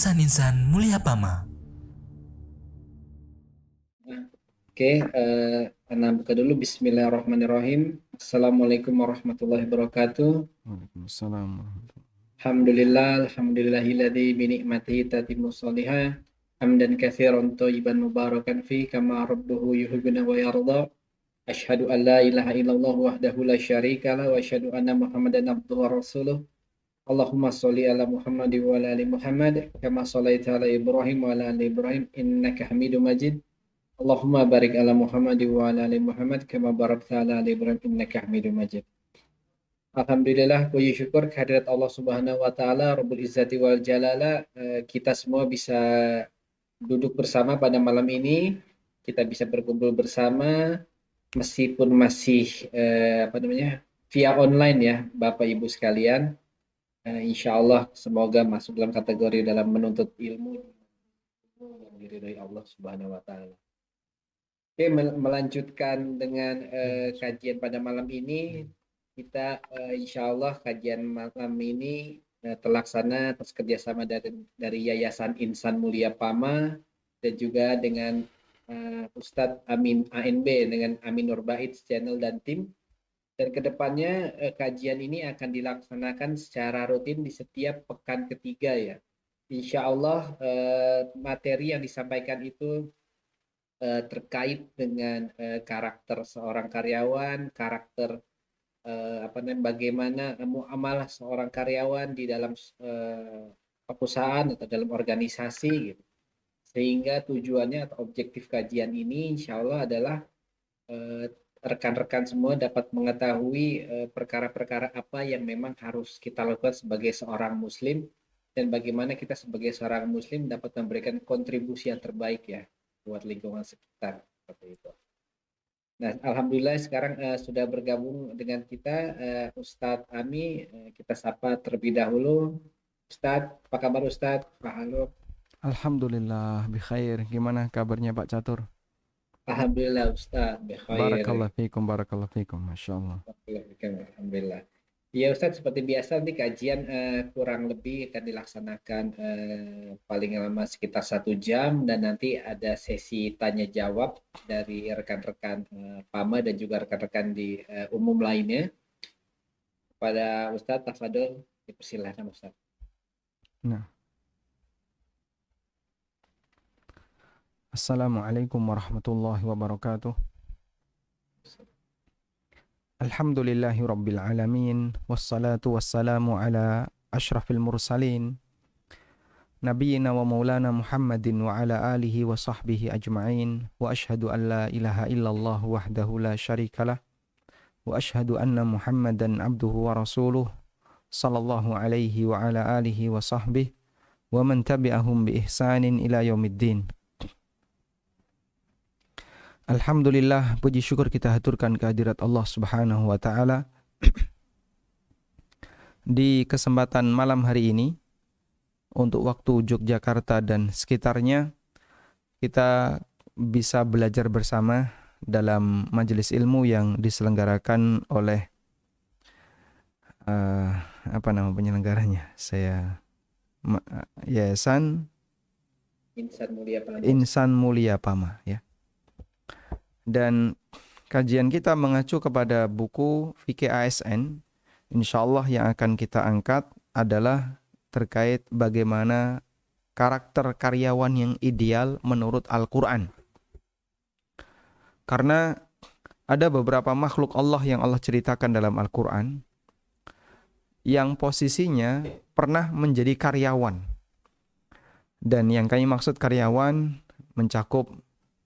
Insan-insan mulia Pama. Oke, Ana buka dulu. Bismillahirrahmanirrahim. Assalamualaikum warahmatullahi wabarakatuh. Waalaikumsalam. Alhamdulillah, alhamdulillahilladzi bi ni'matihi tatimmu sholihah. Hamdan katsiran thayyiban mubarakan fi kama rabbuhu yuhibbuna wa yarda. Asyhadu an la ilaha illallah wahdahu la syarika lah wa asyhadu anna Muhammadan abduhu wa rasuluh. Allahumma sholli ala Muhammad wa ala ali Muhammad kama shallaita ala Ibrahim wa ala ali Ibrahim innaka Hamidum Majid. Allahumma barik ala Muhammad wa ala ali Muhammad kama barakta ala ali Ibrahim innaka Hamidum Majid. Alhamdulillah, puji syukur kehadirat Allah Subhanahu wa taala Rabbul Izzati wal Jalala, kita semua bisa duduk bersama pada malam ini. Kita bisa berkumpul bersama meskipun masih via online ya, Bapak Ibu sekalian. Insya Allah semoga masuk dalam kategori dalam menuntut ilmu yang diridhoi Allah Subhanahu wa taala. Oke, melanjutkan dengan kajian pada malam ini, kita insya Allah kajian malam ini terlaksana atas kerjasama dari Yayasan Insan Mulia Pama dan juga dengan Ustadz Amin ANB dengan Amin Nurbait channel dan tim. Dan kedepannya kajian ini akan dilaksanakan secara rutin di setiap pekan ketiga ya. Insya Allah materi yang disampaikan itu terkait dengan karakter seorang karyawan, karakter bagaimana muamalah seorang karyawan di dalam perusahaan atau dalam organisasi gitu. Sehingga tujuannya atau objektif kajian ini insya Allah adalah rekan-rekan semua dapat mengetahui perkara-perkara apa yang memang harus kita lakukan sebagai seorang muslim dan bagaimana kita sebagai seorang muslim dapat memberikan kontribusi yang terbaik ya buat lingkungan sekitar seperti itu. Nah, alhamdulillah sekarang sudah bergabung dengan kita Ustadz Ami. Kita sapa terlebih dahulu. Ustadz, apa kabar Ustadz? Halo. Alhamdulillah, bikhair. Gimana kabarnya Pak Catur? Alhamdulillah Ustadz, bikhair. Barakallahu fikum, Masya Allah. Alhamdulillah. Ya Ustadz, seperti biasa nanti kajian kurang lebih akan dilaksanakan paling lama sekitar 1 jam dan nanti ada sesi tanya jawab dari rekan-rekan Pama dan juga rekan-rekan di umum lainnya. Kepada Ustadz Tafadol, dipersilahkan Ustadz. Nah. Assalamualaikum warahmatullahi wabarakatuh. Alhamdulillahi rabbil alamin. Wassalatu wassalamu ala ashrafil mursalin Nabiyyina wa maulana Muhammadin wa ala alihi wa sahbihi ajma'in. Wa ashhadu an la ilaha illallah wahdahu la syarikalah. Wa ashhadu anna Muhammadan abduhu wa rasuluh. Sallallahu alaihi wa ala alihi wa sahbihi. Wa man tabi'ahum bi ihsanin ila yaumiddin. Alhamdulillah, puji syukur kita haturkan kehadirat Allah Subhanahu wa taala di kesempatan malam hari ini untuk waktu Yogyakarta dan sekitarnya kita bisa belajar bersama dalam majelis ilmu yang diselenggarakan oleh apa nama penyelenggaranya? Yayasan Insan Mulia Pama ya. Dan kajian kita mengacu kepada buku Fikih ASN. Insyaallah yang akan kita angkat adalah terkait bagaimana karakter karyawan yang ideal menurut Al-Quran. Karena ada beberapa makhluk Allah yang Allah ceritakan dalam Al-Quran yang posisinya pernah menjadi karyawan. Dan yang kami maksud karyawan mencakup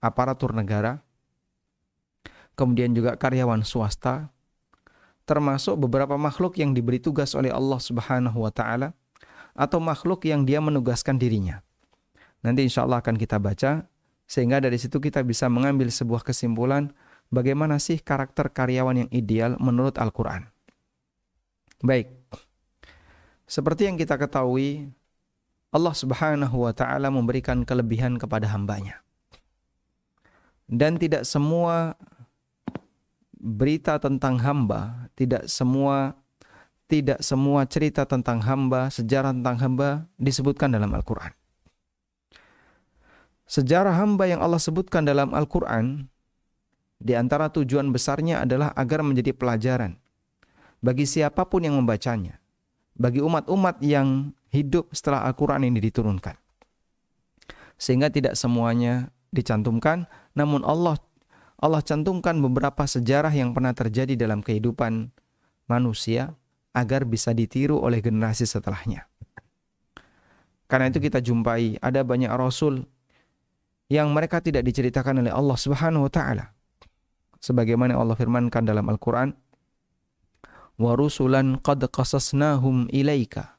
aparatur negara, kemudian juga karyawan swasta, termasuk beberapa makhluk yang diberi tugas oleh Allah Subhanahu wa taala atau makhluk yang dia menugaskan dirinya. Nanti insya Allah akan kita baca sehingga dari situ kita bisa mengambil sebuah kesimpulan bagaimana sih karakter karyawan yang ideal menurut Al-Quran. Baik, seperti yang kita ketahui, Allah Subhanahu wa taala memberikan kelebihan kepada hambanya. Dan tidak semua berita tentang hamba, tidak semua cerita tentang hamba, sejarah tentang hamba disebutkan dalam Al-Quran. sejarah hamba yang Allah sebutkan dalam Al-Quran, di antara tujuan besarnya adalah agar menjadi pelajaran bagi siapapun yang membacanya, bagi umat-umat yang hidup setelah Al-Quran ini diturunkan. Sehingga tidak semuanya dicantumkan, namun Allah cantumkan beberapa sejarah yang pernah terjadi dalam kehidupan manusia agar bisa ditiru oleh generasi setelahnya. Karena itu kita jumpai ada banyak rasul yang mereka tidak diceritakan oleh Allah Subhanahu wa taala. Sebagaimana Allah firmankan dalam Al-Quran, wa rusulan qad qasasnahum ilaika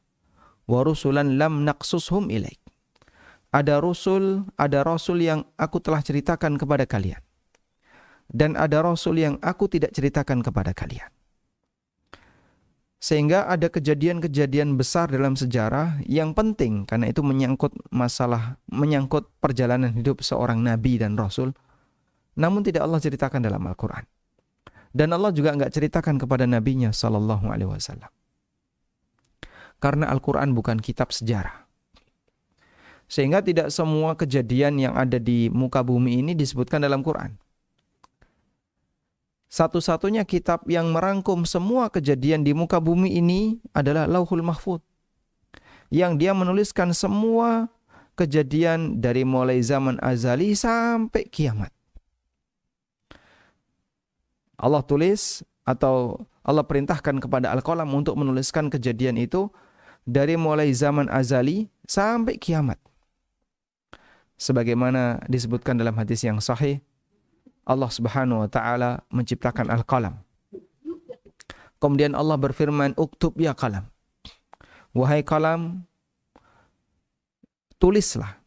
wa rusulan lam naqsushum ilaik. Ada rasul yang aku telah ceritakan kepada kalian, dan ada rasul yang aku tidak ceritakan kepada kalian. Sehingga ada kejadian-kejadian besar dalam sejarah yang penting, karena itu menyangkut perjalanan hidup seorang nabi dan rasul, namun tidak Allah ceritakan dalam Al-Quran. Dan Allah juga enggak ceritakan kepada nabinya sallallahu alaihi wasallam. Karena Al-Quran bukan kitab sejarah. Sehingga tidak semua kejadian yang ada di muka bumi ini disebutkan dalam Quran. Satu-satunya kitab yang merangkum semua kejadian di muka bumi ini adalah Lauhul Mahfuz, yang dia menuliskan semua kejadian dari mulai zaman azali sampai kiamat. Allah tulis atau Allah perintahkan kepada Al-Qalam untuk menuliskan kejadian itu dari mulai zaman azali sampai kiamat. Sebagaimana disebutkan dalam hadis yang sahih, Allah Subhanahu wa taala menciptakan Al-Qalam. Kemudian Allah berfirman, "Uktub ya qalam." Wahai qalam, tulislah.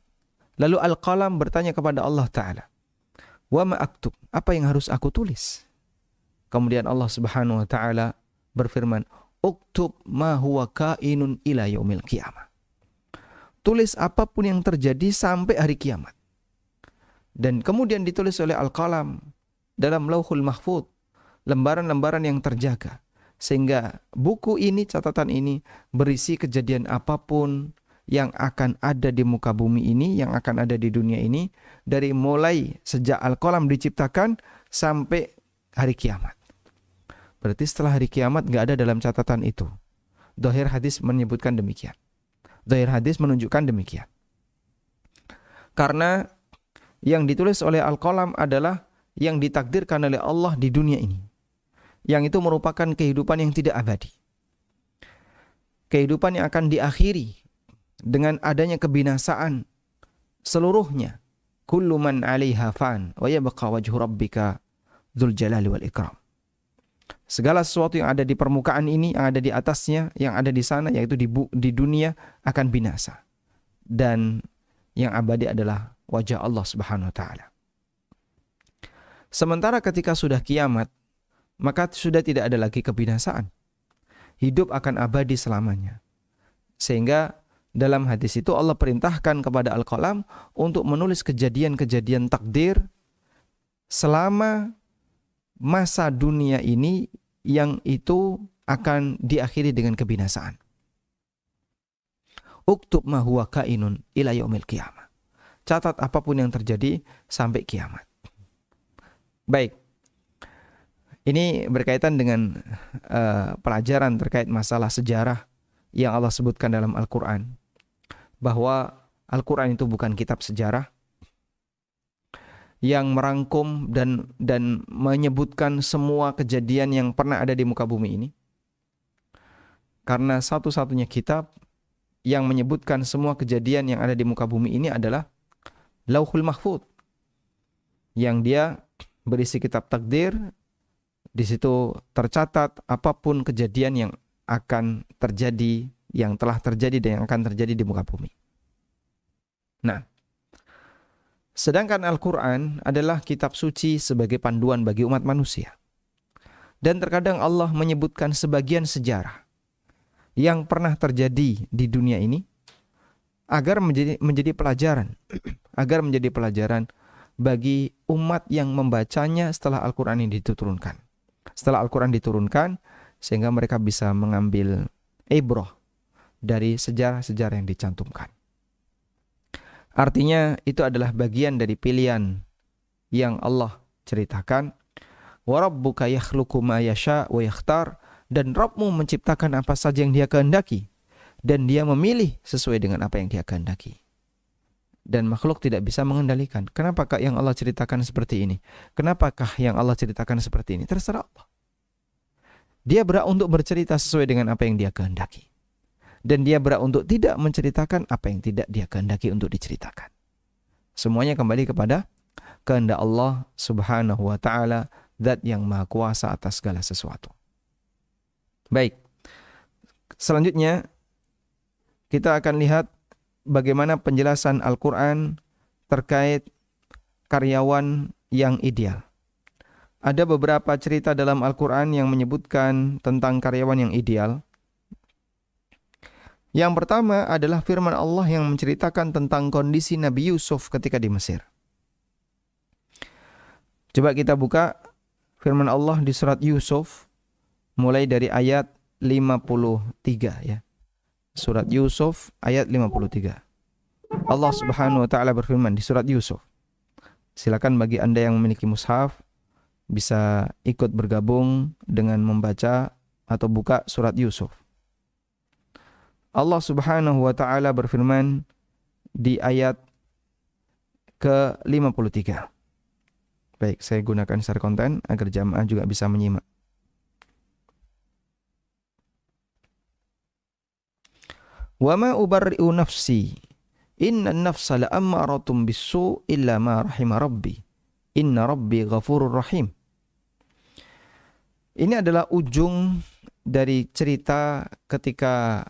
Lalu Al-Qalam bertanya kepada Allah taala, "Wa ma aktub?" Apa yang harus aku tulis? Kemudian Allah Subhanahu wa taala berfirman, "Uktub ma huwa kainun ila yaumil qiyamah." Tulis apapun yang terjadi sampai hari kiamat. Dan kemudian ditulis oleh Al-Qalam dalam Lauhul Mahfuz, lembaran-lembaran yang terjaga. Sehingga buku ini, catatan ini berisi kejadian apapun yang akan ada di muka bumi ini, yang akan ada di dunia ini, dari mulai sejak Al-Qalam diciptakan sampai hari kiamat. Berarti setelah hari kiamat gak ada dalam catatan itu. Dhahir hadis menyebutkan demikian. Dhahir hadis menunjukkan demikian. Karena yang ditulis oleh Al-Qalam adalah yang ditakdirkan oleh Allah di dunia ini. Yang itu merupakan kehidupan yang tidak abadi. Kehidupan yang akan diakhiri dengan adanya kebinasaan seluruhnya. Kullu man 'alaiha fan wa yabqa wajhu rabbika dzul jalali wal ikram. Segala sesuatu yang ada di permukaan ini, yang ada di atasnya, yang ada di sana, yaitu di dunia akan binasa. Dan yang abadi adalah wajah Allah Subhanahu wa taala. Sementara ketika sudah kiamat, maka sudah tidak ada lagi kebinasaan. Hidup akan abadi selamanya. Sehingga dalam hadis itu Allah perintahkan kepada Al-Qalam untuk menulis kejadian-kejadian takdir selama masa dunia ini yang itu akan diakhiri dengan kebinasaan. Uktub ma huwa kainun ila yaumil qiyamah. Catat apapun yang terjadi sampai kiamat. Baik. Ini berkaitan dengan pelajaran terkait masalah sejarah yang Allah sebutkan dalam Al-Quran. Bahwa Al-Quran itu bukan kitab sejarah yang merangkum dan menyebutkan semua kejadian yang pernah ada di muka bumi ini. Karena satu-satunya kitab yang menyebutkan semua kejadian yang ada di muka bumi ini adalah Lauhul Mahfuz, yang dia berisi kitab takdir. Di situ tercatat apapun kejadian yang akan terjadi, yang telah terjadi dan yang akan terjadi di muka bumi. Nah, sedangkan Al-Quran adalah kitab suci sebagai panduan bagi umat manusia. Dan terkadang Allah menyebutkan sebagian sejarah yang pernah terjadi di dunia ini agar menjadi pelajaran, agar menjadi pelajaran bagi umat yang membacanya setelah Al-Quran ini diturunkan. Setelah Al-Quran diturunkan, sehingga mereka bisa mengambil ibrah dari sejarah-sejarah yang dicantumkan. Artinya itu adalah bagian dari pilihan yang Allah ceritakan. Wa rabbuka yakhluqu ma yasha wa yakhtar, dan Rabbmu menciptakan apa saja yang Dia kehendaki dan Dia memilih sesuai dengan apa yang Dia kehendaki. Dan makhluk tidak bisa mengendalikan. Kenapakah yang Allah ceritakan seperti ini? Kenapakah yang Allah ceritakan seperti ini? Terserah Allah. Dia berhak untuk bercerita sesuai dengan apa yang Dia kehendaki. Dan Dia berhak untuk tidak menceritakan apa yang tidak Dia kehendaki untuk diceritakan. Semuanya kembali kepada kehendak Allah Subhanahu wa taala, Zat yang Maha Kuasa atas segala sesuatu. Baik. Selanjutnya kita akan lihat bagaimana penjelasan Al-Qur'an terkait karyawan yang ideal. Ada beberapa cerita dalam Al-Qur'an yang menyebutkan tentang karyawan yang ideal. Yang pertama adalah firman Allah yang menceritakan tentang kondisi Nabi Yusuf ketika di Mesir. Coba kita buka firman Allah di surat Yusuf mulai dari ayat 53 ya. Surat Yusuf ayat 53. Allah Subhanahu wa taala berfirman di surat Yusuf. Silakan bagi Anda yang memiliki mushaf bisa ikut bergabung dengan membaca atau buka surat Yusuf. Allah Subhanahu wa taala berfirman di ayat ke-53. Baik, saya gunakan share konten agar jamaah juga bisa menyimak. Wa ma ubarri'u nafsi, inna an-nafsa la'ammaratun bis-su' illa ma rahima rabbi, inna rabbi ghafurur rahim. Ini adalah ujung dari cerita ketika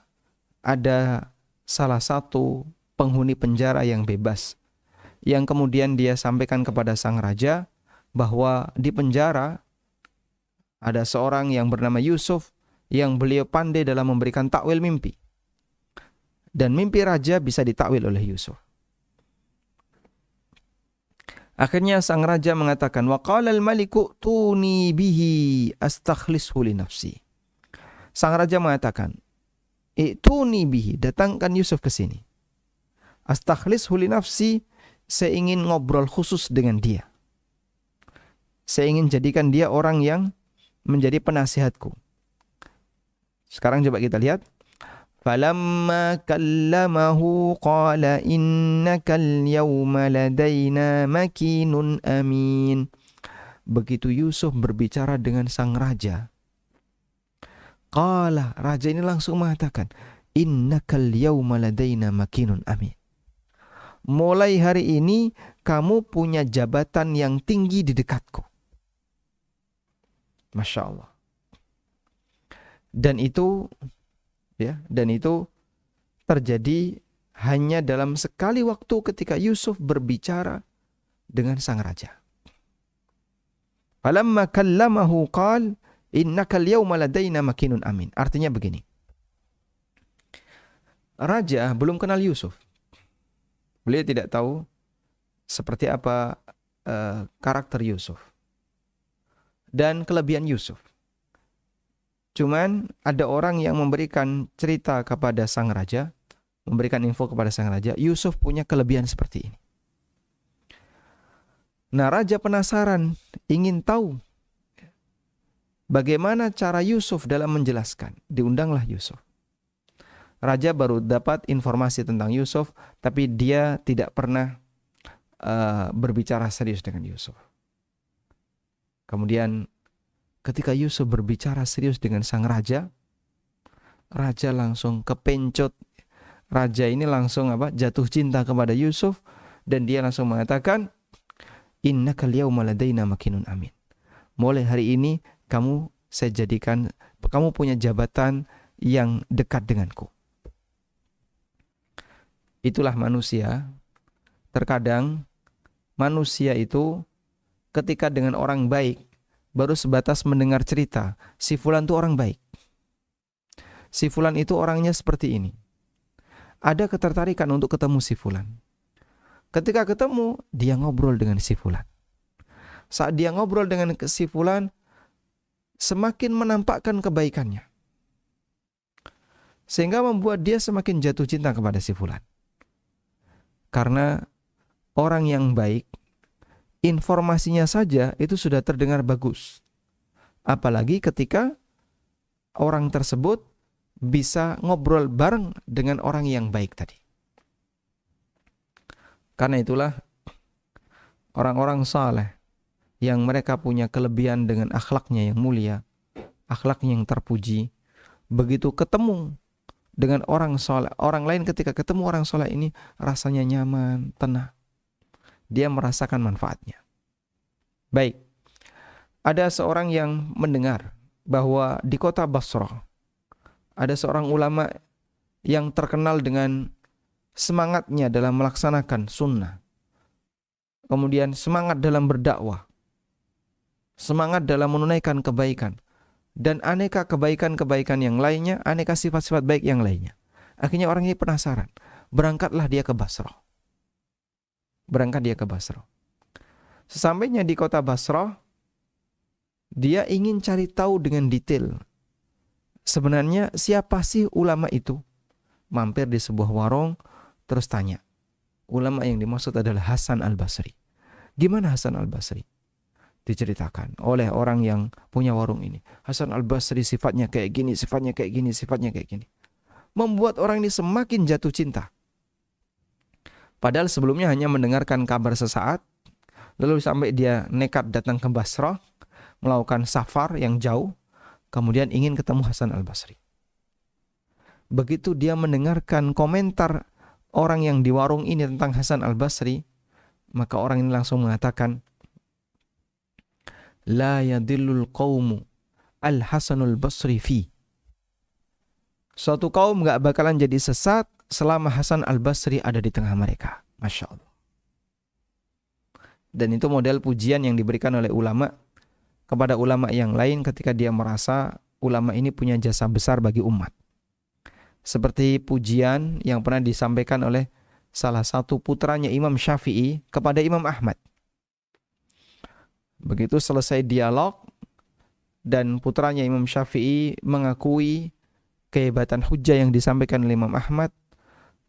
ada salah satu penghuni penjara yang bebas, yang kemudian dia sampaikan kepada sang raja bahwa di penjara ada seorang yang bernama Yusuf yang beliau pandai dalam memberikan takwil mimpi. Dan mimpi raja bisa ditakwil oleh Yusuf. Akhirnya sang raja mengatakan, wa qala al-maliku tuni bihi astakhlishu li nafsi. Sang raja mengatakan, "I'tuni bihi," datangkan Yusuf ke sini. "Astakhlishu li nafsi," saya ingin ngobrol khusus dengan dia. Saya ingin jadikan dia orang yang menjadi penasihatku. Sekarang coba kita lihat. Falamma kallamahu qala innakal yawma ladaina makinun amin. Begitu Yusuf berbicara dengan sang raja, qala, raja ini langsung mengatakan, innakal yawma ladaina makinun amin. Mulai hari ini kamu punya jabatan yang tinggi di dekatku. Masya Allah. Dan itu terjadi hanya dalam sekali waktu ketika Yusuf berbicara dengan sang raja. Falamma kallamahu qala innakal yawma ladaina makinun amin. Artinya begini. Raja belum kenal Yusuf. Beliau tidak tahu seperti apa karakter Yusuf dan kelebihan Yusuf. Cuman ada orang yang memberikan cerita kepada sang raja, memberikan info kepada sang raja, Yusuf punya kelebihan seperti ini. Nah, raja penasaran, ingin tahu bagaimana cara Yusuf dalam menjelaskan. Diundanglah Yusuf. Raja baru dapat informasi tentang Yusuf, tapi dia tidak pernah berbicara serius dengan Yusuf. Kemudian ketika Yusuf berbicara serius dengan sang raja, raja langsung kepencut. Raja ini langsung jatuh cinta kepada Yusuf dan dia langsung mengatakan, innakal yawma ladaina makinun amin. Mulai hari ini kamu punya jabatan yang dekat denganku. Itulah manusia. Terkadang manusia itu ketika dengan orang baik baru sebatas mendengar cerita, si fulan itu orang baik. Si fulan itu orangnya seperti ini. Ada ketertarikan untuk ketemu si fulan. Ketika ketemu, dia ngobrol dengan si fulan. Saat dia ngobrol dengan si fulan, semakin menampakkan kebaikannya. Sehingga membuat dia semakin jatuh cinta kepada si fulan. Karena orang yang baik, informasinya saja itu sudah terdengar bagus. Apalagi ketika orang tersebut bisa ngobrol bareng dengan orang yang baik tadi. Karena itulah orang-orang saleh yang mereka punya kelebihan dengan akhlaknya yang mulia, akhlaknya yang terpuji, begitu ketemu dengan orang saleh, orang lain ketika ketemu orang saleh ini rasanya nyaman, tenang. Dia merasakan manfaatnya. Baik. Ada seorang yang mendengar bahwa di kota Basrah ada seorang ulama yang terkenal dengan semangatnya dalam melaksanakan sunnah. Kemudian semangat dalam berdakwah. Semangat dalam menunaikan kebaikan. Dan aneka kebaikan-kebaikan yang lainnya, aneka sifat-sifat baik yang lainnya. Akhirnya orang ini penasaran. Berangkatlah dia ke Basrah. Berangkat dia ke Basrah. Sesampainya di kota Basrah, dia ingin cari tahu dengan detail. Sebenarnya siapa sih ulama itu? Mampir di sebuah warung, terus tanya. Ulama yang dimaksud adalah Hasan Al-Basri. Gimana Hasan Al-Basri? Diceritakan oleh orang yang punya warung ini. Hasan Al-Basri sifatnya kayak gini, sifatnya kayak gini, sifatnya kayak gini. Membuat orang ini semakin jatuh cinta. Padahal sebelumnya hanya mendengarkan kabar sesaat, lalu sampai dia nekat datang ke Basrah, melakukan safar yang jauh, kemudian ingin ketemu Hasan Al-Basri. Begitu dia mendengarkan komentar orang yang di warung ini tentang Hasan Al-Basri, maka orang ini langsung mengatakan, La yadillul qawmu al-Hasanul Basri fi. Suatu kaum gak bakalan jadi sesat selama Hasan Al-Basri ada di tengah mereka. Masya Allah. Dan itu model pujian yang diberikan oleh ulama kepada ulama yang lain ketika dia merasa ulama ini punya jasa besar bagi umat. Seperti pujian yang pernah disampaikan oleh salah satu putranya Imam Syafi'i kepada Imam Ahmad. Begitu selesai dialog dan putranya Imam Syafi'i mengakui kehebatan hujah yang disampaikan oleh Imam Ahmad,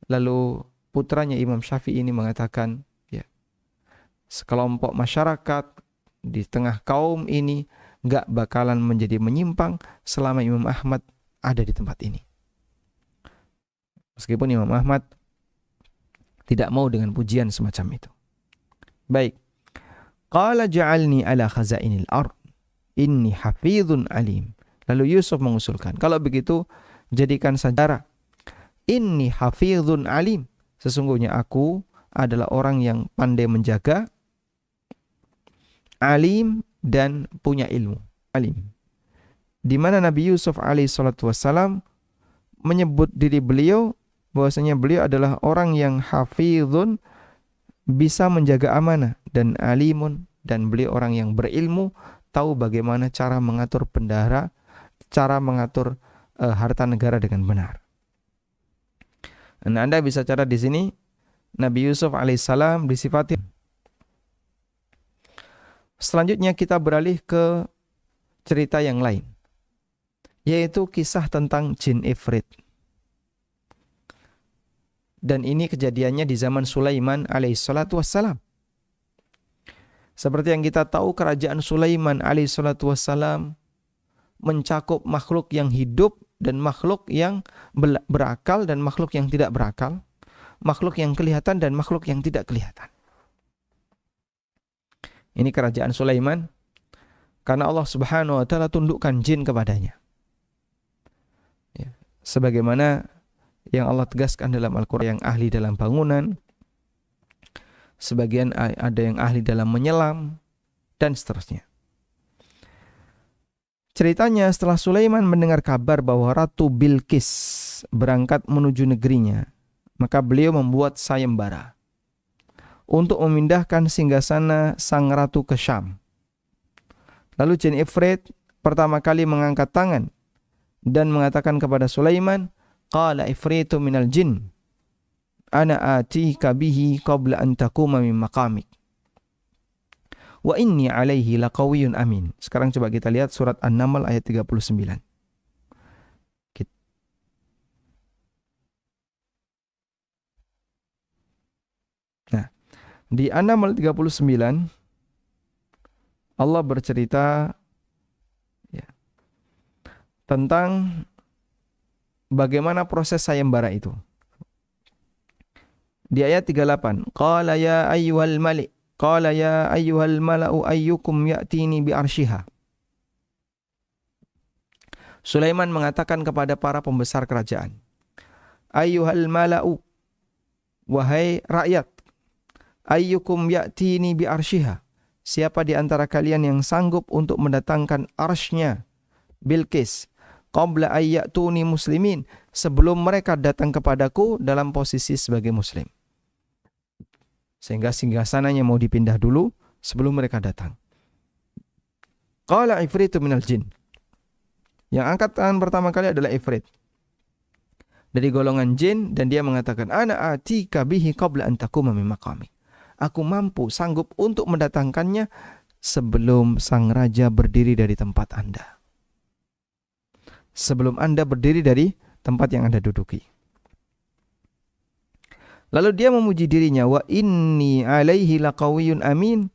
lalu putranya Imam Syafi'i ini mengatakan, ya, sekelompok masyarakat di tengah kaum ini gak bakalan menjadi menyimpang selama Imam Ahmad ada di tempat ini. Meskipun Imam Ahmad tidak mau dengan pujian semacam itu. Baik. Qala ja'alni ala khazainil ard inni hafizun alim. Lalu Yusuf mengusulkan, kalau begitu jadikan saja inni hafizun alim. Sesungguhnya aku adalah orang yang pandai menjaga, alim dan punya ilmu. Alim. Di mana Nabi Yusuf alaihi salatu wassalam menyebut diri beliau bahwasanya beliau adalah orang yang hafizun, bisa menjaga amanah, dan alimun, dan beliau orang yang berilmu, tahu bagaimana cara mengatur bendahara, cara mengatur harta negara dengan benar. Dan Anda bisa catat di sini Nabi Yusuf alaihissalam disifati. Selanjutnya kita beralih ke cerita yang lain, yaitu kisah tentang jin ifrit. Dan ini kejadiannya di zaman Sulaiman alaihissalatu wassalam. Seperti yang kita tahu, kerajaan Sulaiman alaihissalatu wassalam mencakup makhluk yang hidup dan makhluk yang berakal dan makhluk yang tidak berakal, makhluk yang kelihatan dan makhluk yang tidak kelihatan. Ini kerajaan Sulaiman karena Allah Subhanahu wa taala tundukkan jin kepadanya. Ya, sebagaimana yang Allah tegaskan dalam Al-Quran, yang ahli dalam bangunan, sebagian ada yang ahli dalam menyelam, dan seterusnya. Ceritanya setelah Sulaiman mendengar kabar bahwa Ratu Bilqis berangkat menuju negerinya, maka beliau membuat sayembara untuk memindahkan singgasana sang ratu ke Syam. Lalu jin ifrit pertama kali mengangkat tangan dan mengatakan kepada Sulaiman, Qala ifritu minal jin ana atika bihi qabla an taquma min maqamik wa inni alaihi laqawiyyun amin. Sekarang coba kita lihat surat An-Naml ayat 39. Di An-Naml 39 Allah bercerita ya, tentang bagaimana proses sayembara itu. Di ayat 38, qala ya ayyuhal malik, qala ya ayyuhal mala'u ayyukum ya'tini bi arsyiha. Sulaiman mengatakan kepada para pembesar kerajaan, ayyuhal mala'u, wahai rakyat, ayyukum ya'tini bi arsyiha. Siapa di antara kalian yang sanggup untuk mendatangkan arsy-nya Bilqis qabla ayyatuni muslimin, sebelum mereka datang kepadaku dalam posisi sebagai muslim. Sehingga singgasananya mau dipindah dulu sebelum mereka datang. Qala ifritu minal jin. Yang angkat tangan pertama kali adalah ifrit dari golongan jin, dan dia mengatakan, ana atika bihi qabla an taquma min maqami. Aku mampu, sanggup untuk mendatangkannya sebelum sang raja berdiri dari tempat Anda. Sebelum Anda berdiri dari tempat yang Anda duduki. Lalu dia memuji dirinya, wa inni alaihi laqawiyyun amin,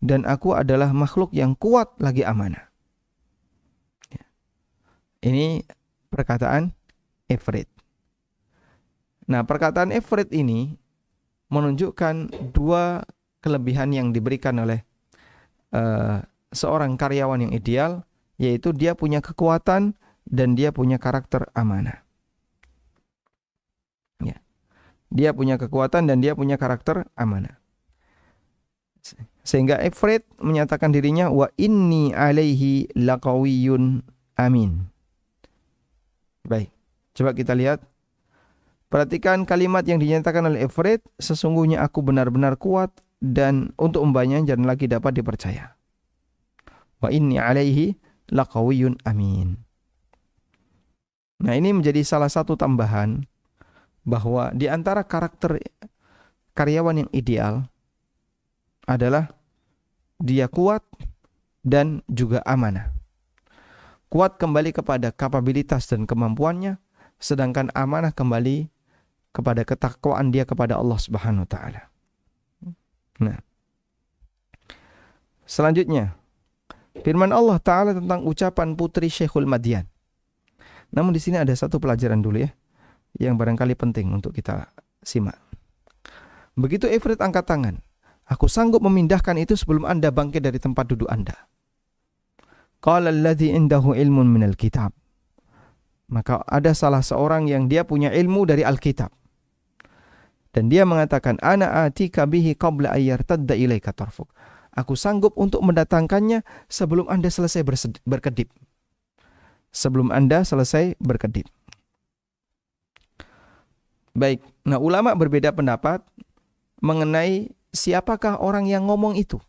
dan aku adalah makhluk yang kuat lagi amanah. Ini perkataan ifrit. Nah, perkataan ifrit ini menunjukkan dua kelebihan yang diberikan oleh seorang karyawan yang ideal, yaitu dia punya kekuatan dan dia punya karakter amanah. Ya. Dia punya kekuatan dan dia punya karakter amanah. Sehingga ifrit menyatakan dirinya, wa inni alaihi laqawiyyun amin. Baik, coba kita lihat. Perhatikan kalimat yang dinyatakan oleh ifrit, sesungguhnya aku benar-benar kuat dan untuk membawanya jangan lagi dapat dipercaya. Wa inni alaihi laqawiyyun amin. Nah, ini menjadi salah satu tambahan bahwa di antara karakter karyawan yang ideal adalah dia kuat dan juga amanah. Kuat kembali kepada kapabilitas dan kemampuannya, sedangkan amanah kembali kepada ketakwaan dia kepada Allah Subhanahu wa taala. Nah, selanjutnya firman Allah taala tentang ucapan putri Syekhul Madyan. Namun di sini ada satu pelajaran dulu ya, yang barangkali penting untuk kita simak. Begitu ifrit angkat tangan, aku sanggup memindahkan itu sebelum Anda bangkit dari tempat duduk Anda. Qala alladhi indahu ilmun minal kitab. Maka ada salah seorang yang dia punya ilmu dari Alkitab. Dan dia mengatakan, ana atika bihi qabla ayyartadda ilaika tarfuk. Aku sanggup untuk mendatangkannya sebelum Anda selesai berkedip. Sebelum Anda selesai berkedip. Baik, nah ulama berbeda pendapat mengenai siapakah orang yang ngomong itu.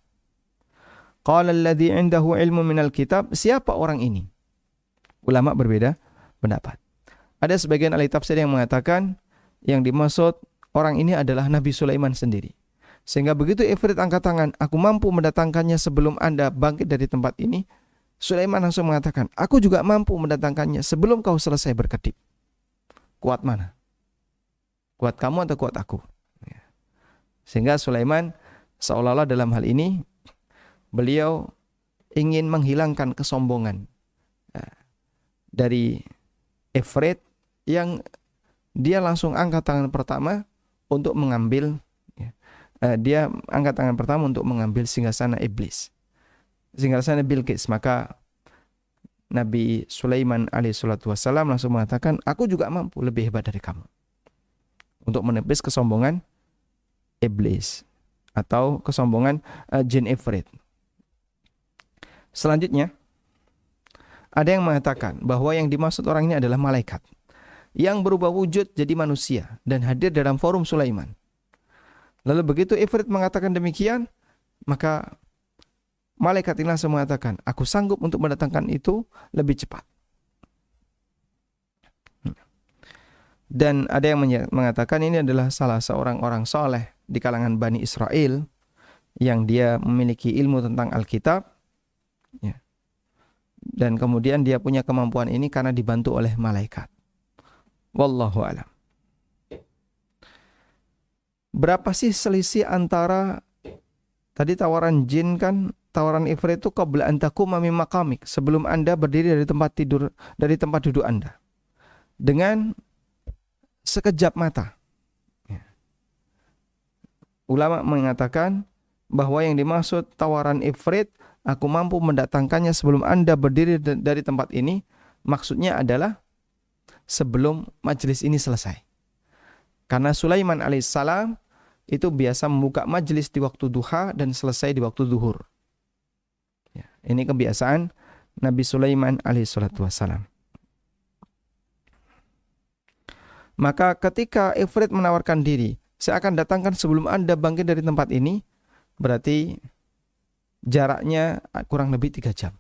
Qala alladhi indahu ilmu minal kitab, siapa orang ini? Ulama berbeda pendapat. Ada sebagian ahli tafsir yang mengatakan yang dimaksud orang ini adalah Nabi Sulaiman sendiri. Sehingga begitu ifrit angkat tangan, aku mampu mendatangkannya sebelum Anda bangkit dari tempat ini. Sulaiman langsung mengatakan, aku juga mampu mendatangkannya sebelum kau selesai berkedip. Kuat mana? Kuat kamu atau kuat aku? Sehingga Sulaiman seolah-olah dalam hal ini beliau ingin menghilangkan kesombongan dari ifrit yang dia langsung angkat tangan pertama untuk mengambil dia angkat tangan pertama untuk mengambil singgasana iblis, singgasana Bilqis. Maka Nabi Sulaiman alaihissalatu wassalam langsung mengatakan, aku juga mampu lebih hebat dari kamu, untuk menepis kesombongan iblis atau kesombongan jin ifrit. Selanjutnya ada yang mengatakan bahwa yang dimaksud orang ini adalah malaikat yang berubah wujud jadi manusia dan hadir dalam forum Sulaiman. Lalu begitu ifrit mengatakan demikian, maka malaikat ini langsung mengatakan, aku sanggup untuk mendatangkan itu lebih cepat. Dan ada yang mengatakan ini adalah salah seorang orang soleh di kalangan Bani Israel yang dia memiliki ilmu tentang Alkitab, ya. Dan kemudian dia punya kemampuan ini karena dibantu oleh malaikat. Wallahu a'lam. Berapa sih selisih antara tadi tawaran jin kan, tawaran ifrit itu qabla an taquma min maqamik, sebelum Anda berdiri dari tempat tidur, dari tempat duduk Anda, dengan sekejap mata. Ulama mengatakan bahwa yang dimaksud tawaran ifrit, aku mampu mendatangkannya sebelum Anda berdiri dari tempat ini, maksudnya adalah sebelum majelis ini selesai. Karena Sulaiman alaihissalam itu biasa membuka majelis di waktu duha dan selesai di waktu zuhur. Ya, ini kebiasaan Nabi Sulaiman alaihissalam. Maka ketika ifrit menawarkan diri, saya akan datangkan sebelum Anda bangkit dari tempat ini, berarti jaraknya kurang lebih 3 jam.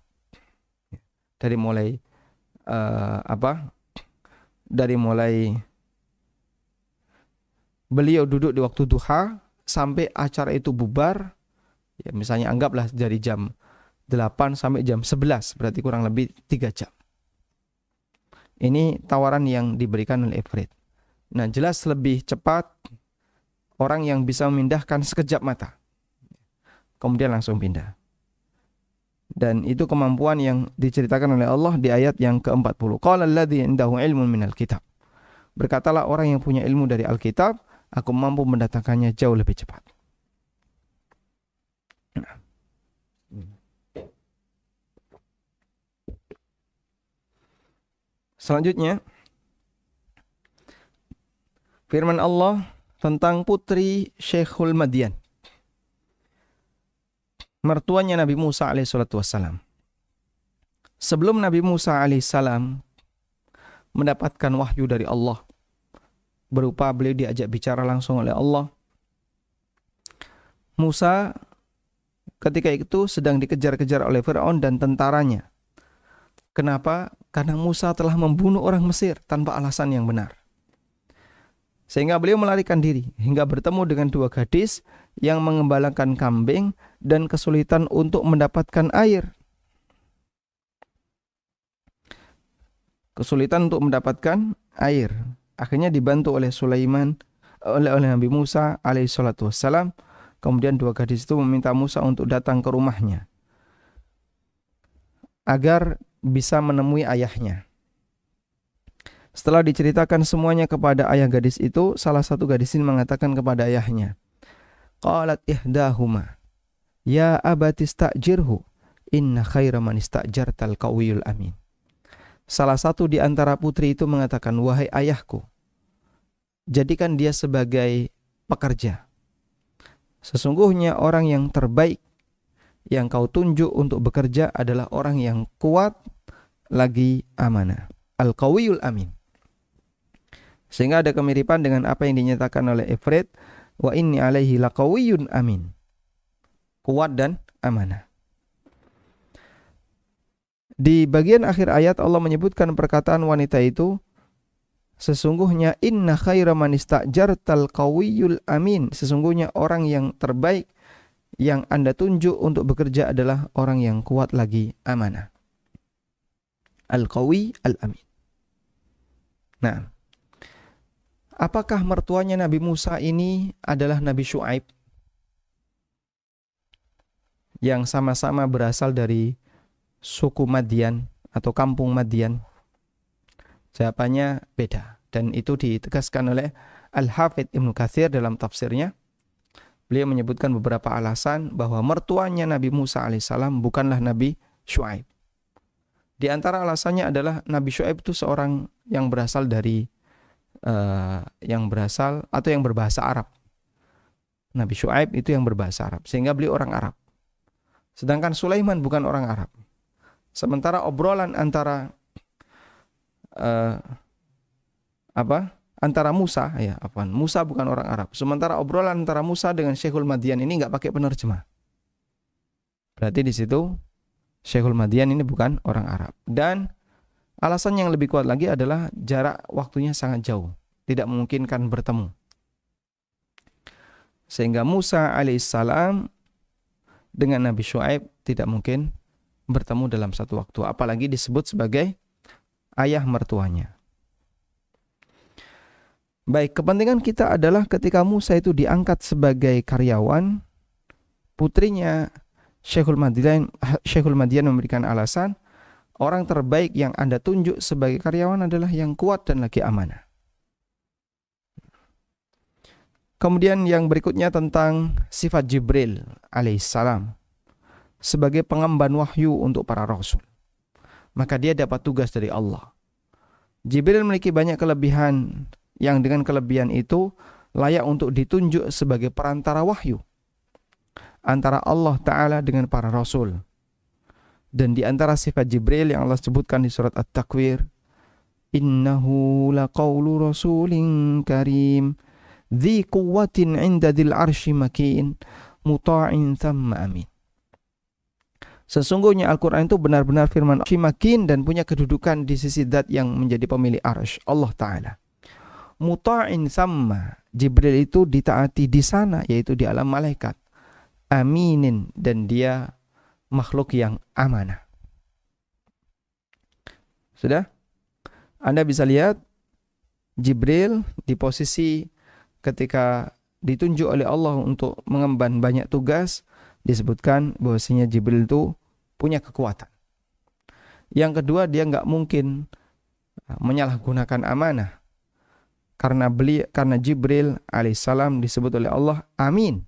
Dari mulai dari mulai beliau duduk di waktu duha sampai acara itu bubar, ya misalnya anggaplah dari jam 8 sampai jam 11, berarti kurang lebih 3 jam. Ini tawaran yang diberikan oleh ifrit. Nah, jelas lebih cepat orang yang bisa memindahkan sekejap mata, kemudian langsung pindah. Dan itu kemampuan yang diceritakan oleh Allah di ayat yang ke-40. Qala alladzi indahu ilmun minal kitab. Berkatalah orang yang punya ilmu dari Alkitab, aku mampu mendatangkannya jauh lebih cepat. Selanjutnya, firman Allah tentang putri Syekhul Madian, mertuanya Nabi Musa alaihissalatu wassalam. Sebelum Nabi Musa alaihissalam mendapatkan wahyu dari Allah, berupa beliau diajak bicara langsung oleh Allah, Musa ketika itu sedang dikejar-kejar oleh Fir'aun dan tentaranya. Kenapa? Karena Musa telah membunuh orang Mesir tanpa alasan yang benar. Sehingga beliau melarikan diri hingga bertemu dengan 2 gadis yang mengembalakan kambing dan kesulitan untuk mendapatkan air. Kesulitan untuk mendapatkan air. Akhirnya dibantu oleh Sulaiman, oleh Nabi Musa alaihissalatu wassalam. Kemudian 2 gadis itu meminta Musa untuk datang ke rumahnya agar bisa menemui ayahnya. Setelah diceritakan semuanya kepada ayah gadis itu, salah satu gadis ini mengatakan kepada ayahnya, qalat ihdahuma, ya abati istajirhu, inna khaira man istajartal qawiyul amin. Salah satu di antara putri itu mengatakan, wahai ayahku, jadikan dia sebagai pekerja. Sesungguhnya orang yang terbaik yang kau tunjuk untuk bekerja adalah orang yang kuat lagi amanah. Al-Qawiyul Amin. Sehingga ada kemiripan dengan apa yang dinyatakan oleh Ifrit, wa inni alaihi laqawiyyun amin. Kuat dan amanah. Di bagian akhir ayat Allah menyebutkan perkataan wanita itu, sesungguhnya inna khaira man istajartal qawiyyul amin. Sesungguhnya orang yang terbaik yang Anda tunjuk untuk bekerja adalah orang yang kuat lagi amanah. Al-Qawi Al-Amin. Nah, apakah mertuanya Nabi Musa ini adalah Nabi Syuaib yang sama-sama berasal dari suku Madian atau kampung Madian? Jawabannya beda, dan itu ditegaskan oleh Al-Hafidh Ibnu Katsir dalam tafsirnya. Beliau menyebutkan beberapa alasan bahwa mertuanya Nabi Musa alaihissalam bukanlah Nabi Syuaib. Di antara alasannya adalah Nabi Syuaib itu seorang yang berasal dari yang berbahasa Arab. Nabi Syuaib itu yang berbahasa Arab, sehingga beliau orang Arab. Sedangkan Sulaiman bukan orang Arab. Sementara obrolan antara antara Musa, Musa bukan orang Arab. Sementara obrolan antara Musa dengan Syekhul Madian ini nggak pakai penerjemah. Berarti di situ Syekhul Madian ini bukan orang Arab. Dan alasan yang lebih kuat lagi adalah jarak waktunya sangat jauh, tidak memungkinkan bertemu. Sehingga Musa alaihissalam dengan Nabi Syuaib tidak mungkin bertemu dalam satu waktu, apalagi disebut sebagai ayah mertuanya. Baik, kepentingan kita adalah ketika Musa itu diangkat sebagai karyawan, putrinya Syekhul Madian memberikan alasan, orang terbaik yang Anda tunjuk sebagai karyawan adalah yang kuat dan lagi amanah. Kemudian yang berikutnya tentang sifat Jibril alaihissalam sebagai pengemban wahyu untuk para rasul. Maka dia dapat tugas dari Allah. Jibril memiliki banyak kelebihan yang dengan kelebihan itu layak untuk ditunjuk sebagai perantara wahyu antara Allah Ta'ala dengan para rasul. Dan di antara sifat Jibril yang Allah sebutkan di surat At-Takwir, innahu laqawlu rasulin karim dhi quwwatin 'inda dzil 'arsy makin muta'in thamma amin. Sesungguhnya Al-Quran itu benar-benar firman makin dan punya kedudukan di sisi zat yang menjadi pemilik arsy, Allah Ta'ala. Muta'in thamma, Jibril itu ditaati di sana, yaitu di alam malaikat. Aminin, dan dia makhluk yang amanah. Sudah? Anda bisa lihat Jibril di posisi ketika ditunjuk oleh Allah untuk mengemban banyak tugas, disebutkan bahwasanya Jibril itu punya kekuatan. Yang kedua, dia nggak mungkin menyalahgunakan amanah. Karena Jibril alaihissalam disebut oleh Allah amin,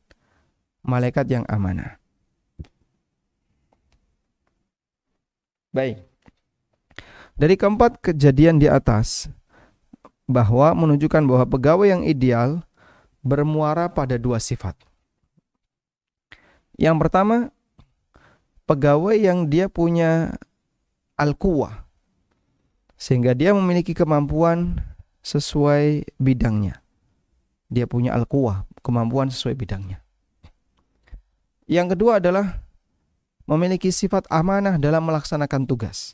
malaikat yang amanah. Baik. Dari keempat kejadian di atas, bahwa menunjukkan bahwa pegawai yang ideal bermuara pada dua sifat. Yang pertama, pegawai yang dia punya al-quwah, sehingga dia memiliki kemampuan sesuai bidangnya. Dia punya al-quwah, kemampuan sesuai bidangnya. Yang kedua adalah memiliki sifat amanah dalam melaksanakan tugas.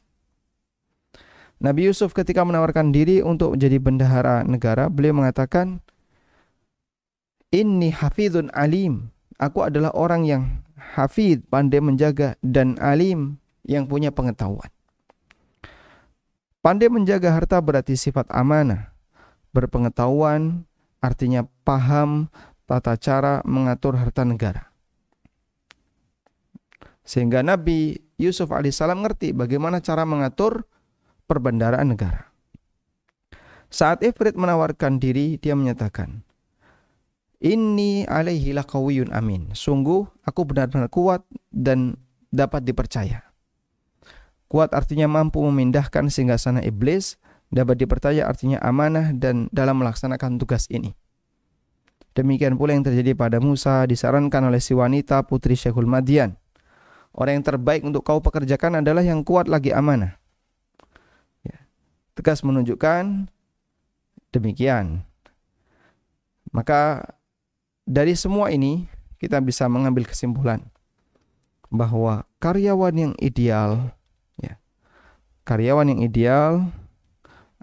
Nabi Yusuf ketika menawarkan diri untuk menjadi bendahara negara, beliau mengatakan, inni hafidhun alim. Aku adalah orang yang hafidh, pandai menjaga, dan alim, yang punya pengetahuan. Pandai menjaga harta berarti sifat amanah. Berpengetahuan artinya paham tata cara mengatur harta negara. Sehingga Nabi Yusuf alaihissalam ngerti bagaimana cara mengatur perbendaharaan negara. Saat Ifrit menawarkan diri, dia menyatakan, inni alaihi laqawiyyun amin. Sungguh aku benar-benar kuat dan dapat dipercaya. Kuat artinya mampu memindahkan singgasana iblis, dapat dipercaya artinya amanah dan dalam melaksanakan tugas ini. Demikian pula yang terjadi pada Musa, disarankan oleh si wanita putri Syekhul Madian. Orang yang terbaik untuk kau pekerjakan adalah yang kuat lagi amanah. Ya. Tegas menunjukkan demikian. Maka dari semua ini kita bisa mengambil kesimpulan bahwa karyawan yang ideal, karyawan yang ideal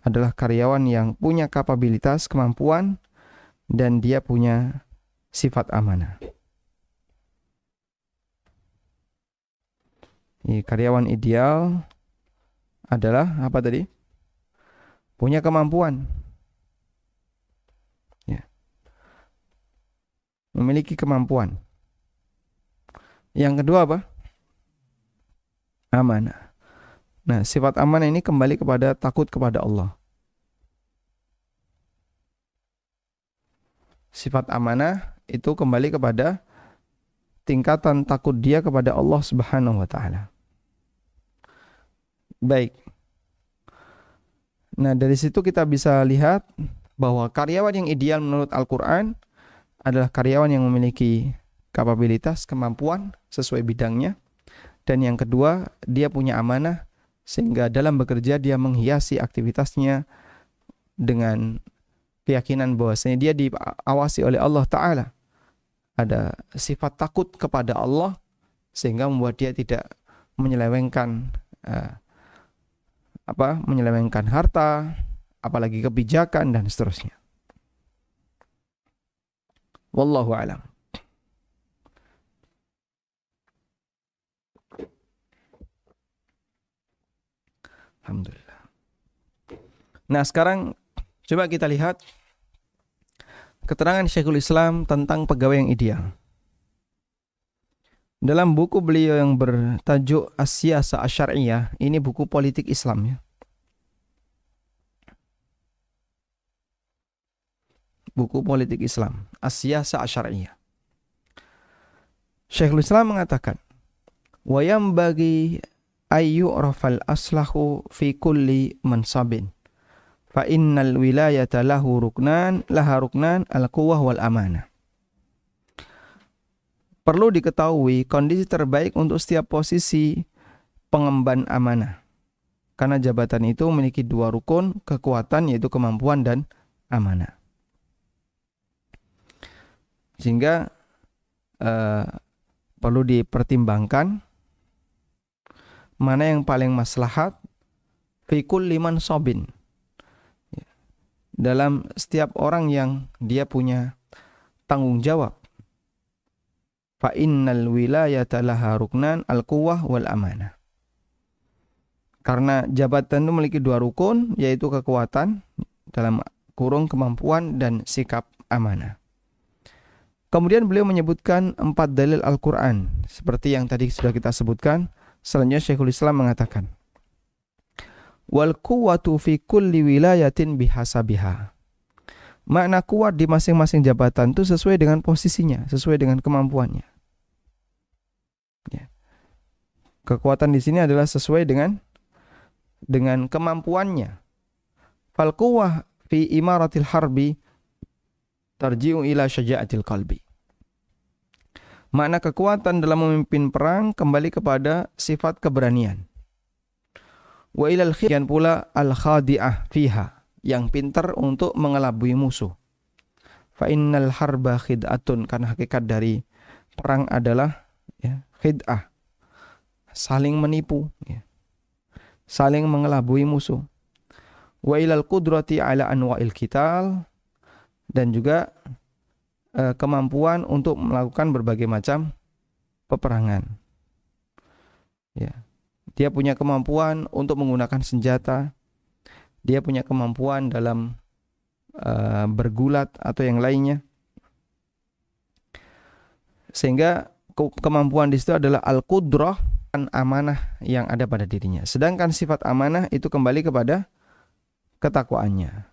adalah karyawan yang punya kapabilitas, kemampuan, dan dia punya sifat amanah. Karyawan ideal adalah apa tadi? Punya kemampuan. Memiliki kemampuan. Yang kedua apa? Amanah. Nah, sifat amanah ini kembali kepada takut kepada Allah. Sifat amanah itu kembali kepada tingkatan takut dia kepada Allah Subhanahu wa taala. Baik. Nah, dari situ kita bisa lihat bahwa karyawan yang ideal menurut Al-Qur'an adalah karyawan yang memiliki kapabilitas, kemampuan sesuai bidangnya. Dan yang kedua, dia punya amanah sehingga dalam bekerja dia menghiasi aktivitasnya dengan keyakinan bahwasanya dia diawasi oleh Allah Ta'ala. Ada sifat takut kepada Allah sehingga membuat dia tidak menyelewengkan menyelewengkan harta, apalagi kebijakan dan seterusnya. Wallahu a'lam. Alhamdulillah. Nah, sekarang coba kita lihat keterangan Syekhul Islam tentang pegawai yang ideal. Dalam buku beliau yang bertajuk As-Siyasah Asy-Syar'iyyah, ini buku politik Islam ya. Buku politik Islam, As-Siyasah Asy-Syar'iyyah. Syekhul Islam mengatakan, "Wa yanbaghi ayyurafal aslahu fi kulli mansabin. Fa innal wilayata laha ruknan al-quwwah wal amanah." Perlu diketahui kondisi terbaik untuk setiap posisi pengemban amanah. Karena jabatan itu memiliki dua rukun kekuatan, yaitu kemampuan dan amanah. Sehingga perlu dipertimbangkan mana yang paling maslahat fi kulli mansabin. Dalam setiap orang yang dia punya tanggung jawab. Fa innal wilayata laha ruknan al-quwwah wal amanah. Karena jabatan itu memiliki dua rukun, yaitu kekuatan dalam kurung kemampuan dan sikap amanah. Kemudian beliau menyebutkan 4 dalil Al-Quran seperti yang tadi sudah kita sebutkan. Selanjutnya Syekhul Islam mengatakan, wal quwwatu fi kulli wilayatin bihasabiha. Makna kuat di masing-masing jabatan itu sesuai dengan posisinya, sesuai dengan kemampuannya. Ya. Kekuatan di sini adalah sesuai dengan kemampuannya. Fal quwwah fi imaratil harbi tarji'u ila syaja'atil qalbi. Makna kekuatan dalam memimpin perang kembali kepada sifat keberanian. Wa ilal khiyan pula al-khadi'ah fiha, yang pintar untuk mengelabui musuh. Fa innal harba khid'atun, karena hakikat dari perang adalah ya, khid'ah, saling menipu ya. Saling mengelabui musuh. Wa ilal qudrati ala anwa'il qital, dan juga kemampuan untuk melakukan berbagai macam peperangan. Ya. Dia punya kemampuan untuk menggunakan senjata. Dia punya kemampuan dalam bergulat atau yang lainnya. Sehingga kemampuan di situ adalah al-qudrah, amanah yang ada pada dirinya. Sedangkan sifat amanah itu kembali kepada ketakwaannya.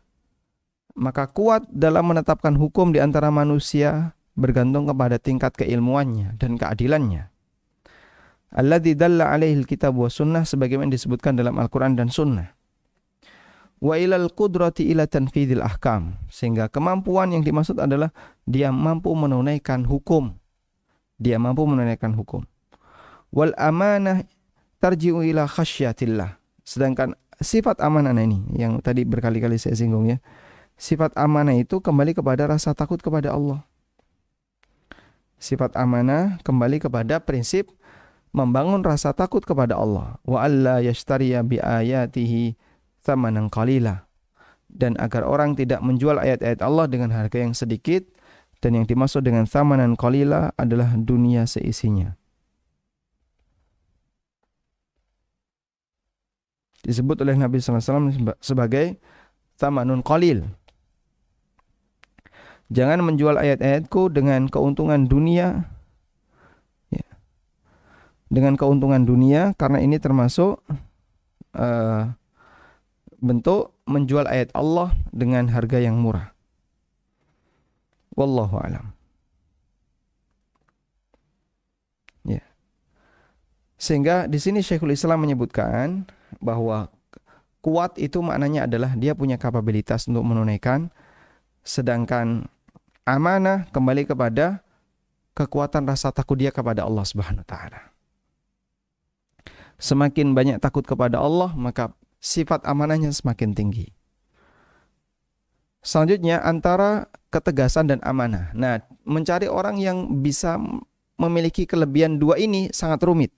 Maka kuat dalam menetapkan hukum di antara manusia bergantung kepada tingkat keilmuannya dan keadilannya. Alladzi dalla alaihi alkitab wa sunnah, sebagaimana disebutkan dalam Al-Quran dan sunnah. Wa ilal qudrati ila tanfidil ahkam, sehingga kemampuan yang dimaksud adalah dia mampu menunaikan hukum. Dia mampu menunaikan hukum. Wal amanah tarji'u ila khasyatillah. Sedangkan sifat amanah ini yang tadi berkali-kali saya singgung ya. Sifat amanah itu kembali kepada rasa takut kepada Allah. Sifat amanah kembali kepada prinsip membangun rasa takut kepada Allah. Wa alla yashtariya bi ayatihi tsamanan qalila. Dan agar orang tidak menjual ayat-ayat Allah dengan harga yang sedikit, dan yang dimaksud dengan tsamanan qalila adalah dunia seisinya. Disebut oleh Nabi sallallahu alaihi wasallam sebagai tsamanun qalil. Jangan menjual ayat-ayatku dengan keuntungan dunia. Ya. Dengan keuntungan dunia, karena ini termasuk bentuk menjual ayat Allah dengan harga yang murah. Wallahu a'lam. Ya. Sehingga di sini Syekhul Islam menyebutkan bahwa kuat itu maknanya adalah dia punya kapabilitas untuk menunaikan, sedangkan amanah kembali kepada kekuatan rasa takut dia kepada Allah Subhanahu wa taala. Semakin banyak takut kepada Allah, maka sifat amanahnya semakin tinggi. Selanjutnya antara ketegasan dan amanah. Nah, mencari orang yang bisa memiliki kelebihan dua ini sangat rumit.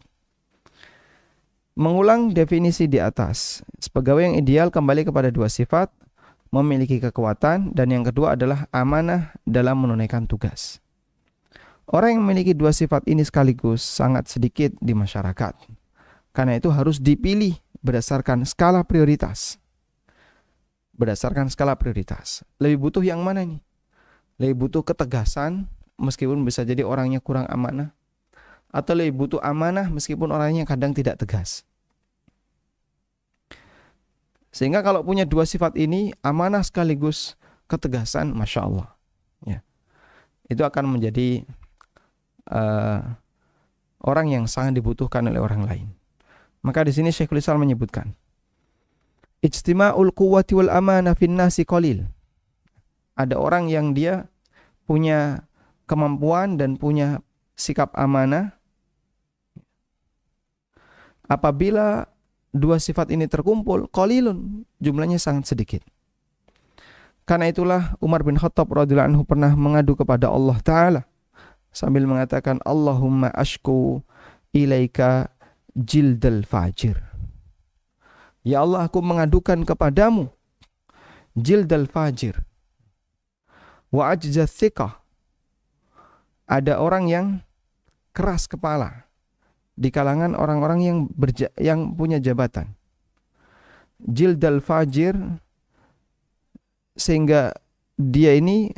Mengulang definisi di atas, pegawai yang ideal kembali kepada dua sifat, memiliki kekuatan, dan yang kedua adalah amanah dalam menunaikan tugas. Orang yang memiliki dua sifat ini sekaligus sangat sedikit di masyarakat. Karena itu harus dipilih berdasarkan skala prioritas. Berdasarkan skala prioritas. Lebih butuh yang mana nih? lebih butuh ketegasan meskipun bisa jadi orangnya kurang amanah, atau lebih butuh amanah meskipun orangnya kadang tidak tegas. Sehingga kalau punya dua sifat ini, amanah sekaligus ketegasan, Masya Allah, ya, itu akan menjadi orang yang sangat dibutuhkan oleh orang lain. Maka di sini Syekhul Islam menyebutkan, ijtima'ul quwwati wal amanah fin nasi qalil. Ada orang yang dia punya kemampuan dan punya sikap amanah. Apabila dua sifat ini terkumpul, qalilun, jumlahnya sangat sedikit. Karena itulah Umar bin Khattab radhiyallahu anhu pernah mengadu kepada Allah Ta'ala sambil mengatakan, Allahumma ashku ilaika jildal fajir. Ya Allah, aku mengadukan kepadamu jildal fajir wa ajzaz thiqah. Ada orang yang keras kepala di kalangan orang-orang yang punya jabatan. Jildal fajir, sehingga dia ini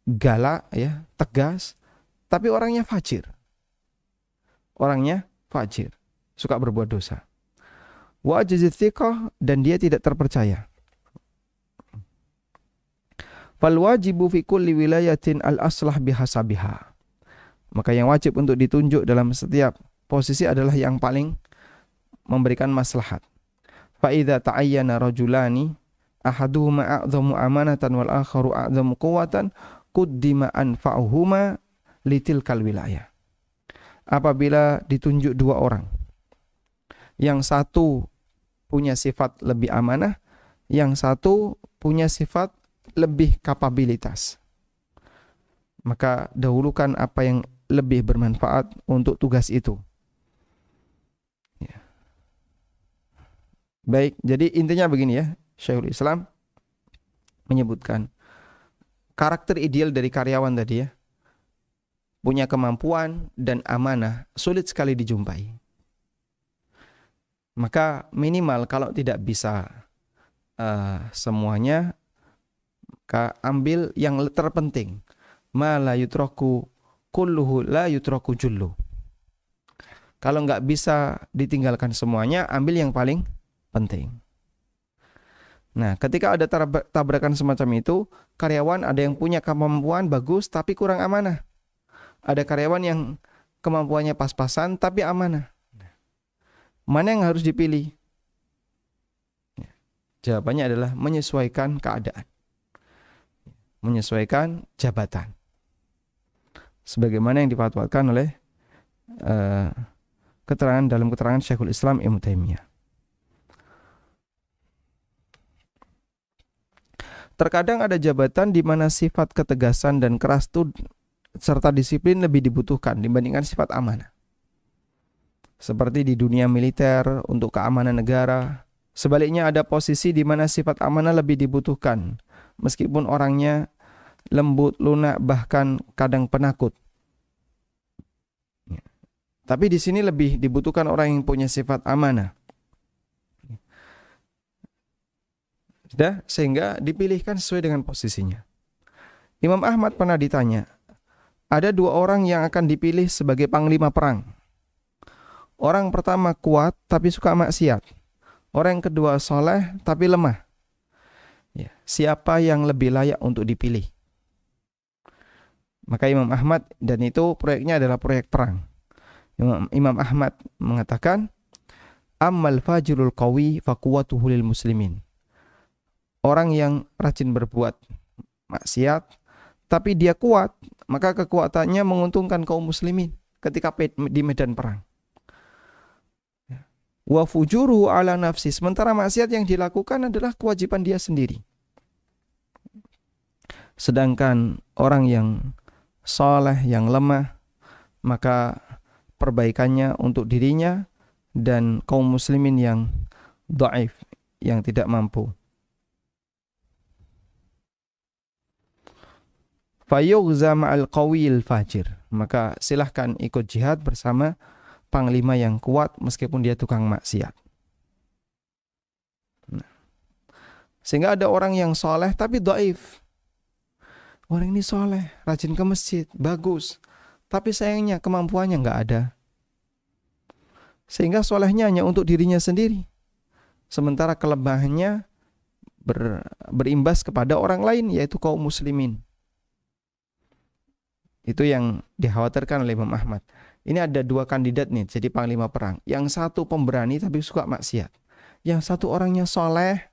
galak, ya, tegas, tapi orangnya fajir. Orangnya fajir, suka berbuat dosa. Wa ajzaz thiqah, dan dia tidak terpercaya. Fal wajibu fi kulli wilayatin al aslah bihasabiha. Maka yang wajib untuk ditunjuk dalam setiap posisi adalah yang paling memberikan maslahat. Fa idza ta'ayyana rajulani ahaduhuma a'dhamu amanatan wal akharu a'dhamu quwwatan quddima anfa'uhuma litilkal wilayah. Apabila ditunjuk dua orang, yang satu punya sifat lebih amanah, yang satu punya sifat lebih kapabilitas, maka dahulukan apa yang lebih bermanfaat untuk tugas itu. Ya. Baik, jadi intinya begini ya, Syekhul Islam menyebutkan karakter ideal dari karyawan tadi ya, punya kemampuan dan amanah, sulit sekali dijumpai. Maka minimal kalau tidak bisa semuanya, maka ambil yang terpenting. Ma la yutraku kulluhu la yutraku jullu. Kalau nggak bisa ditinggalkan semuanya, ambil yang paling penting. Nah, ketika ada tabrakan semacam itu, karyawan ada yang punya kemampuan bagus tapi kurang amanah. Ada karyawan yang kemampuannya pas-pasan tapi amanah. Mana yang harus dipilih? Jawabannya adalah menyesuaikan keadaan, menyesuaikan jabatan, sebagaimana yang difatwakan oleh dalam keterangan Syekhul Islam Ibnu Taimiyah. Terkadang ada jabatan di mana sifat ketegasan dan keras serta disiplin lebih dibutuhkan dibandingkan sifat amanah. Seperti di dunia militer untuk keamanan negara. Sebaliknya ada posisi di mana sifat amanah lebih dibutuhkan, meskipun orangnya lembut, lunak, bahkan kadang penakut. Tapi di sini lebih dibutuhkan orang yang punya sifat amanah. Sudah, sehingga dipilihkan sesuai dengan posisinya. Imam Ahmad pernah ditanya, ada dua orang yang akan dipilih sebagai panglima perang. Orang pertama kuat tapi suka maksiat. Orang yang kedua soleh tapi lemah. Ya, siapa yang lebih layak untuk dipilih? Maka Imam Ahmad, dan itu proyeknya adalah proyek perang. Imam Ahmad mengatakan, ammal fajirul qawi faquwatuhu lil muslimin. Orang yang rajin berbuat maksiat tapi dia kuat, maka kekuatannya menguntungkan kaum muslimin ketika di medan perang. Wa fujuruhu ala nafsi, sementara maksiat yang dilakukan adalah kewajiban dia sendiri. Sedangkan orang yang saleh, yang lemah, maka perbaikannya untuk dirinya dan kaum muslimin yang dhaif, yang tidak mampu. Fayughza ma'al qawiyil fajir, maka silahkan ikut jihad bersama panglima yang kuat meskipun dia tukang maksiat. Nah, sehingga ada orang yang soleh tapi dhaif. Orang ini soleh, rajin ke masjid, bagus. Tapi sayangnya kemampuannya nggak ada. Sehingga solehnya hanya untuk dirinya sendiri. Sementara kelemahannya berimbas kepada orang lain, yaitu kaum muslimin. Itu yang dikhawatirkan oleh Imam Ahmad. Ini ada dua kandidat nih, jadi panglima perang. Yang satu pemberani tapi suka maksiat. Yang satu orangnya soleh,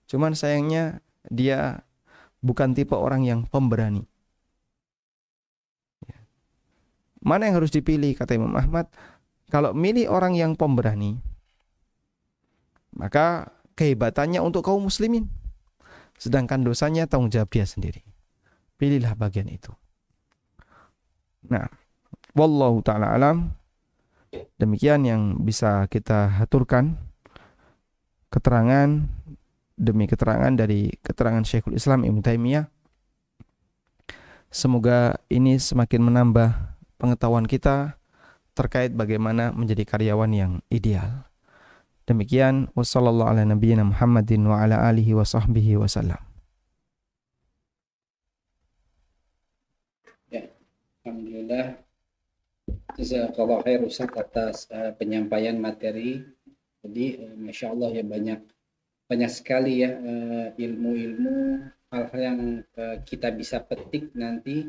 cuman sayangnya dia bukan tipe orang yang pemberani. Mana yang harus dipilih, kata Imam Ahmad? Kalau milih orang yang pemberani, maka kehebatannya untuk kaum muslimin. Sedangkan dosanya tanggung jawab dia sendiri. Pilihlah bagian itu. Nah, wallahu ta'ala alam. Demikian yang bisa kita aturkan keterangan demi keterangan dari keterangan Syekhul Islam Ibnu Taimiyah. Semoga ini semakin menambah pengetahuan kita terkait bagaimana menjadi karyawan yang ideal. Demikian, wassallallahu ala nabiyyina Muhammadin wa ala alihi wa sahbihi wasallam. Ya, alhamdulillah. Jazakallahu khair Ustaz atas penyampaian materi. Jadi Masya Allah ya, banyak sekali ya ilmu-ilmu, hal-hal yang kita bisa petik nanti,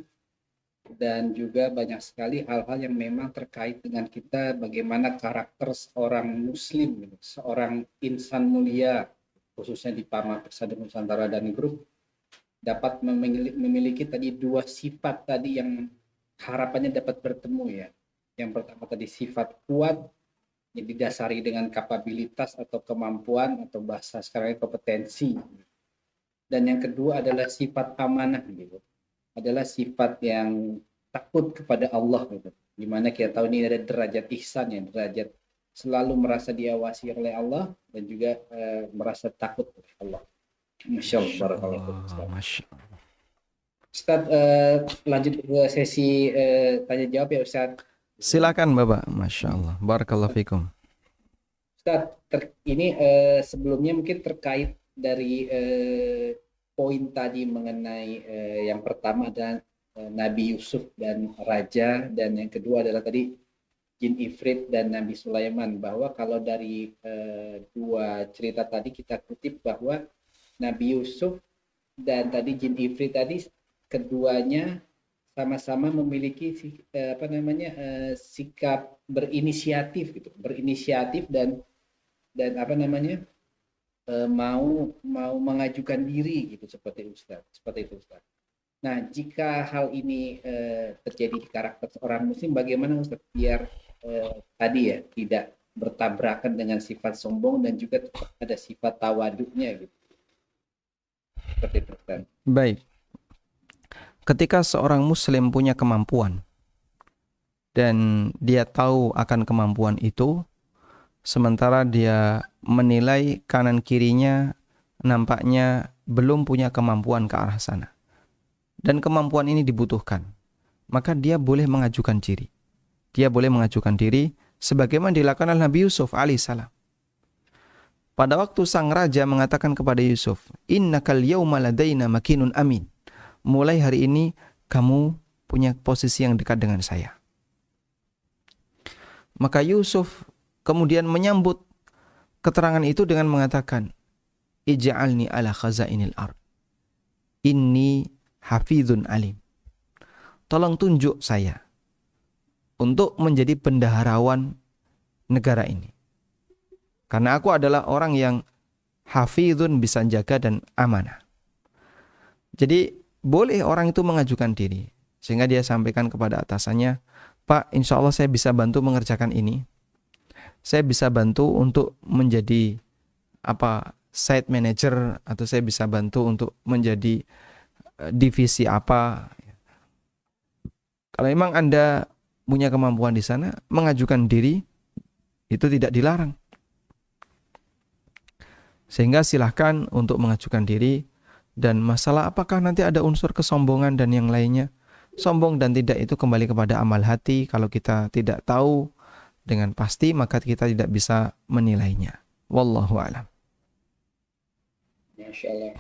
dan juga banyak sekali hal-hal yang memang terkait dengan kita, bagaimana karakter seorang muslim, seorang insan mulia, khususnya di Parma Persada Nusantara dan Grup, dapat memiliki tadi dua sifat tadi yang harapannya dapat bertemu ya. Yang pertama tadi sifat kuat yang didasari dengan kapabilitas atau kemampuan, atau bahasa sekarang kompetensi. Dan yang kedua adalah sifat amanah gitu. Adalah sifat yang takut kepada Allah gitu. Dimana kita tahu ini ada derajat ihsan ya, derajat selalu merasa diawasi oleh Allah dan juga merasa takut kepada Allah. Masya Allah, barakallahu. Masya Allah. Ustaz, lanjut ke sesi tanya jawab ya Ustaz. Silakan Bapak. Masya Allah. Barakallahu fikum. Ustaz, ini sebelumnya mungkin terkait dari poin tadi mengenai yang pertama adalah Nabi Yusuf dan Raja, dan yang kedua adalah tadi Jin Ifrit dan Nabi Sulaiman, bahwa kalau dari dua cerita tadi kita kutip bahwa Nabi Yusuf dan tadi Jin Ifrit tadi keduanya sama-sama memiliki sikap berinisiatif gitu, dan mau mengajukan diri gitu, seperti itu Ustaz. Nah, jika hal ini terjadi di karakter seorang muslim, bagaimana Ustaz biar tadi ya tidak bertabrakan dengan sifat sombong dan juga ada sifat tawaduknya gitu. Seperti itu Ustaz. Baik. Ketika seorang muslim punya kemampuan dan dia tahu akan kemampuan itu, sementara dia menilai kanan kirinya nampaknya belum punya kemampuan ke arah sana, dan kemampuan ini dibutuhkan, maka dia boleh mengajukan diri. Dia boleh mengajukan diri sebagaimana dilakukan oleh Nabi Yusuf alaihissalam. Pada waktu sang raja mengatakan kepada Yusuf, "Innakal yawma ladaina makinun amin." Mulai hari ini kamu punya posisi yang dekat dengan saya. Maka Yusuf kemudian menyambut keterangan itu dengan mengatakan, "Ij'alni ala khazainil ard. Inni hafizun alim." Tolong tunjuk saya untuk menjadi bendaharawan negara ini. Karena aku adalah orang yang hafizun, bisa jaga dan amanah. Jadi boleh orang itu mengajukan diri, sehingga dia sampaikan kepada atasannya, "Pak, insya Allah saya bisa bantu mengerjakan ini. Saya bisa bantu untuk menjadi site manager, atau saya bisa bantu untuk menjadi divisi apa." Kalau memang Anda punya kemampuan di sana, mengajukan diri itu tidak dilarang. Sehingga silahkan untuk mengajukan diri. Dan masalah apakah nanti ada unsur kesombongan dan yang lainnya, sombong dan tidak itu kembali kepada amal hati. Kalau kita tidak tahu dengan pasti, maka kita tidak bisa menilainya. Wallahu a'lam. Masya Allah.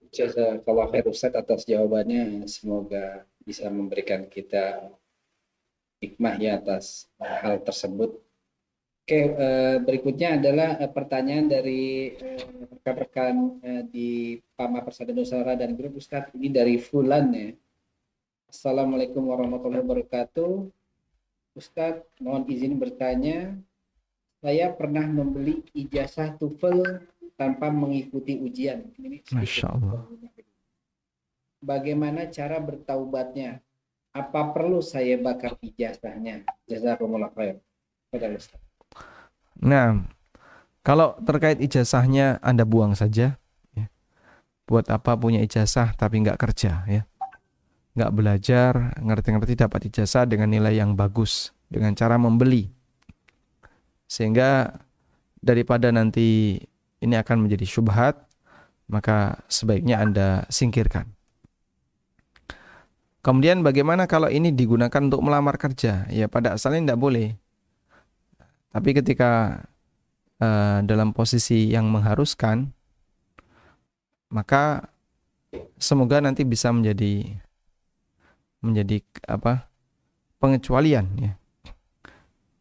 Jazakallah khair Ustaz atas jawabannya. Semoga bisa memberikan kita hikmah ya atas hal tersebut. Oke, berikutnya adalah pertanyaan dari rekan-rekan di PAMA Persada Nusantara dan grup Ustadz. Ini dari Fulan ya. Assalamualaikum warahmatullahi wabarakatuh. Ustadz, mohon izin bertanya. Saya pernah membeli ijazah TOEFL tanpa mengikuti ujian. Ini Masya Allah. Bagaimana cara bertaubatnya? Apa perlu saya bakar ijazahnya? Jazakumullah khair. Pada Ustaz. Nah, kalau terkait ijazahnya Anda buang saja. Ya. Buat apa punya ijazah tapi nggak kerja ya? Nggak belajar, ngerti-ngerti dapat ijazah dengan nilai yang bagus. Dengan cara membeli. Sehingga daripada nanti ini akan menjadi syubhat, maka sebaiknya Anda singkirkan. Kemudian bagaimana kalau ini digunakan untuk melamar kerja? Ya pada asalnya tidak boleh. Tapi ketika dalam posisi yang mengharuskan, maka semoga nanti bisa menjadi pengecualian ya.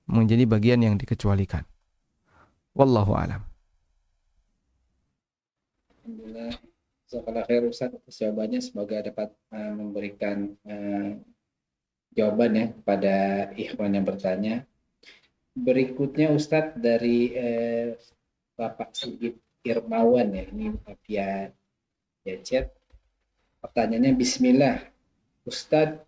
Menjadi bagian yang dikecualikan. Wallahu a'lam. Alhamdulillah. Jazakallah khair Ustaz atas jawabannya. Semoga dapat memberikan jawaban ya kepada ikhwan yang bertanya. Berikutnya Ustadz dari Bapak Sigit Irmawan ya, ini via chat. Pertanyaannya Bismillah. Ustadz,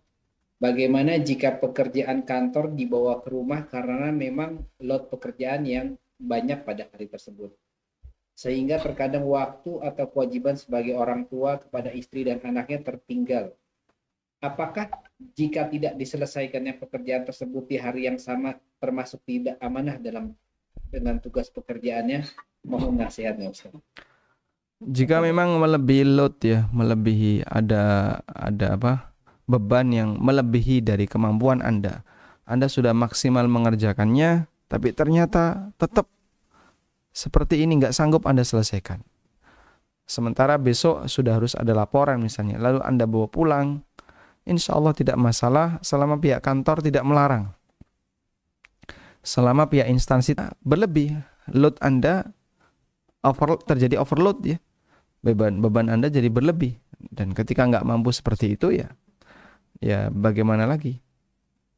bagaimana jika pekerjaan kantor dibawa ke rumah karena memang load pekerjaan yang banyak pada hari tersebut? Sehingga terkadang waktu atau kewajiban sebagai orang tua kepada istri dan anaknya tertinggal. Apakah jika tidak diselesaikannya pekerjaan tersebut di hari yang sama termasuk tidak amanah dengan tugas pekerjaannya? Mohon nasihatnya Ustaz. Jika memang melebihi load ya, melebihi ada beban yang melebihi dari kemampuan Anda. Anda sudah maksimal mengerjakannya, tapi ternyata tetap seperti ini nggak sanggup Anda selesaikan. Sementara besok sudah harus ada laporan misalnya, lalu Anda bawa pulang, insya Allah tidak masalah selama pihak kantor tidak melarang. Selama pihak instansi berlebih, load Anda terjadi overload ya, beban Anda jadi berlebih. Dan ketika nggak mampu seperti itu ya bagaimana lagi?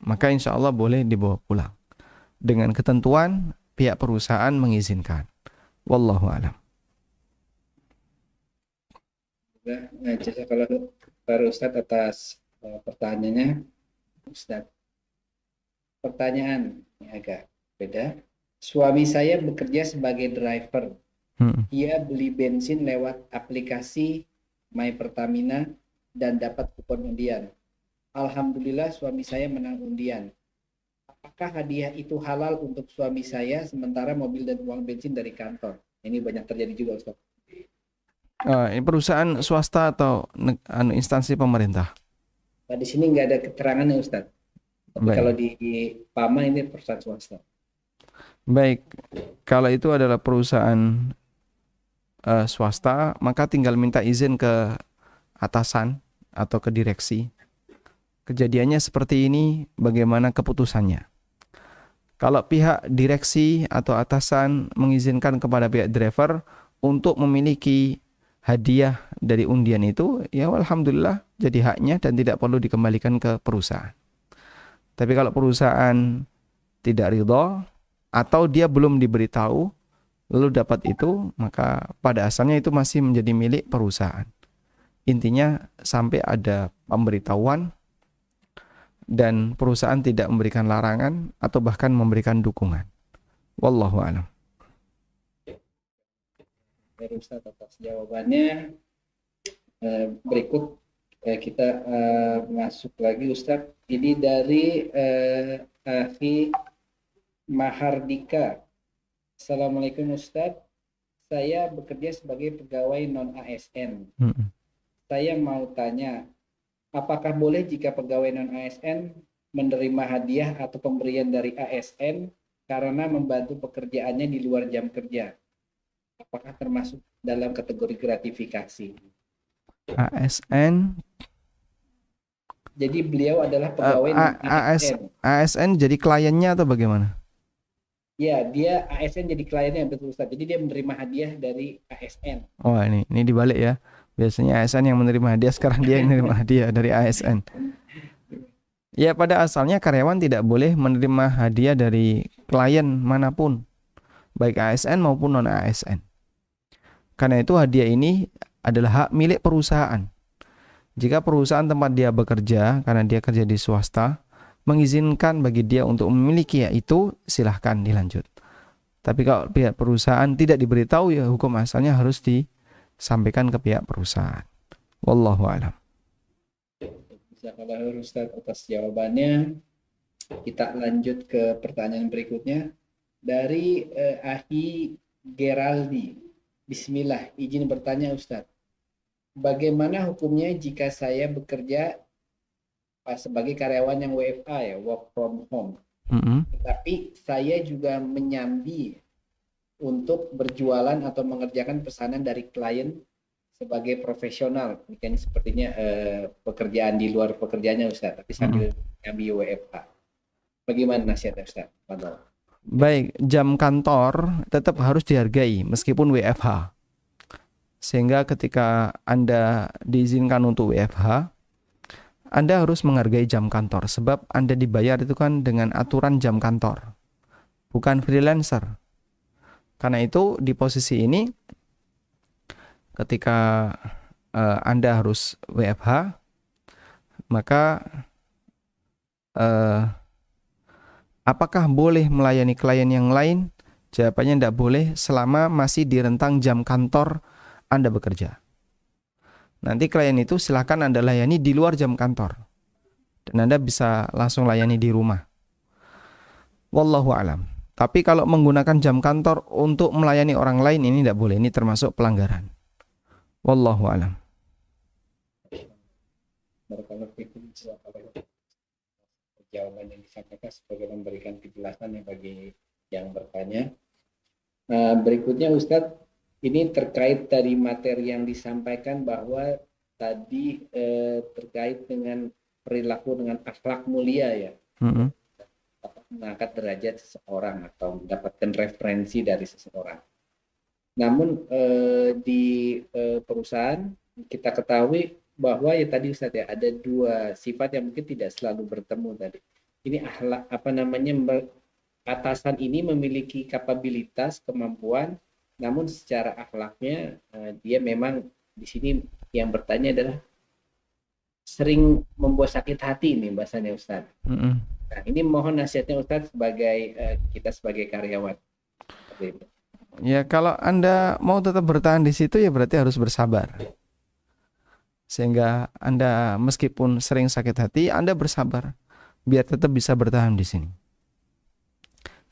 Maka insya Allah boleh dibawa pulang dengan ketentuan pihak perusahaan mengizinkan. Wallahu a'lam. Jazakallah khair Ustaz atas pertanyaannya. Ustaz, pertanyaan ini agak beda. Suami saya bekerja sebagai driver. Ia beli bensin lewat aplikasi My Pertamina dan dapat kupon undian. Alhamdulillah suami saya menang undian. Apakah hadiah itu halal untuk suami saya sementara mobil dan uang bensin dari kantor? Ini banyak terjadi juga Ustaz. Ini perusahaan swasta atau instansi pemerintah? Nah, di sini nggak ada keterangannya Ustaz. Tapi Baik. kalau di PAMA ini perusahaan swasta. Baik, kalau itu adalah perusahaan swasta, maka tinggal minta izin ke atasan atau ke direksi. Kejadiannya seperti ini, bagaimana keputusannya? Kalau pihak direksi atau atasan mengizinkan kepada pihak driver untuk memiliki hadiah dari undian itu, ya alhamdulillah jadi haknya dan tidak perlu dikembalikan ke perusahaan. Tapi kalau perusahaan tidak ridho atau dia belum diberitahu lalu dapat itu, maka pada asalnya itu masih menjadi milik perusahaan. Intinya sampai ada pemberitahuan dan perusahaan tidak memberikan larangan atau bahkan memberikan dukungan. Wallahu a'lam. Dari Ustaz atas jawabannya. Berikut kita masuk lagi Ustaz. Ini dari Akhi Mahardika. Assalamualaikum Ustaz. Saya bekerja sebagai pegawai non-ASN. Saya mau tanya, apakah boleh jika pegawai non-ASN menerima hadiah atau pemberian dari ASN karena membantu pekerjaannya di luar jam kerja? Apakah termasuk dalam kategori gratifikasi? ASN. Jadi beliau adalah pegawai ASN. ASN jadi kliennya atau bagaimana? Ya, dia ASN jadi kliennya, betul Ustaz. Jadi dia menerima hadiah dari ASN. Oh, ini dibalik ya. Biasanya ASN yang menerima hadiah, sekarang dia yang menerima hadiah dari ASN. Ya, pada asalnya karyawan tidak boleh menerima hadiah dari klien manapun, baik ASN maupun non ASN. Karena itu hadiah ini adalah hak milik perusahaan. Jika perusahaan tempat dia bekerja, karena dia kerja di swasta, mengizinkan bagi dia untuk memiliki itu, silahkan dilanjut. Tapi kalau pihak perusahaan tidak diberitahu, ya hukum asalnya harus disampaikan ke pihak perusahaan. Wallahu a'lam. Jazakallahu Ustaz atas jawabannya. Kita lanjut ke pertanyaan berikutnya dari Ahi Geraldi. Bismillah, izin bertanya Ustaz. Bagaimana hukumnya jika saya bekerja sebagai karyawan yang WFH ya, work from home. Tetapi saya juga menyambi untuk berjualan atau mengerjakan pesanan dari klien sebagai profesional. Ini sepertinya pekerjaan di luar pekerjaannya Ustaz, tapi sambil nyambi WFH. Bagaimana nasihatnya Ustaz? Baik, jam kantor tetap harus dihargai meskipun WFH. Sehingga ketika Anda diizinkan untuk WFH, Anda harus menghargai jam kantor. Sebab Anda dibayar itu kan dengan aturan jam kantor, bukan freelancer. Karena itu di posisi ini, ketika Anda harus WFH, maka apakah boleh melayani klien yang lain? Jawabannya tidak boleh selama masih di rentang jam kantor Anda bekerja. Nanti klien itu silakan Anda layani di luar jam kantor. Dan Anda bisa langsung layani di rumah. Wallahu a'lam. Tapi kalau menggunakan jam kantor untuk melayani orang lain, ini tidak boleh. Ini termasuk pelanggaran. Wallahu a'lam. Jawaban yang disampaikan sebagai memberikan kejelasan bagi yang bertanya. Berikutnya Ustadz, ini terkait dari materi yang disampaikan bahwa tadi terkait dengan perilaku dengan akhlak mulia ya, mengangkat derajat seseorang atau mendapatkan referensi dari seseorang. Namun di perusahaan kita ketahui bahwa ya tadi Ustadz ya ada dua sifat yang mungkin tidak selalu bertemu tadi. Ini akhlak atasan ini memiliki kapabilitas, kemampuan, namun secara akhlaknya dia memang di sini yang bertanya adalah sering membuat sakit hati nih bahasanya Ustadz. Nah, ini mohon nasihatnya Ustadz sebagai kita sebagai karyawan. Ya, kalau Anda mau tetap bertahan di situ ya berarti harus bersabar. Sehingga Anda meskipun sering sakit hati, Anda bersabar biar tetap bisa bertahan di sini.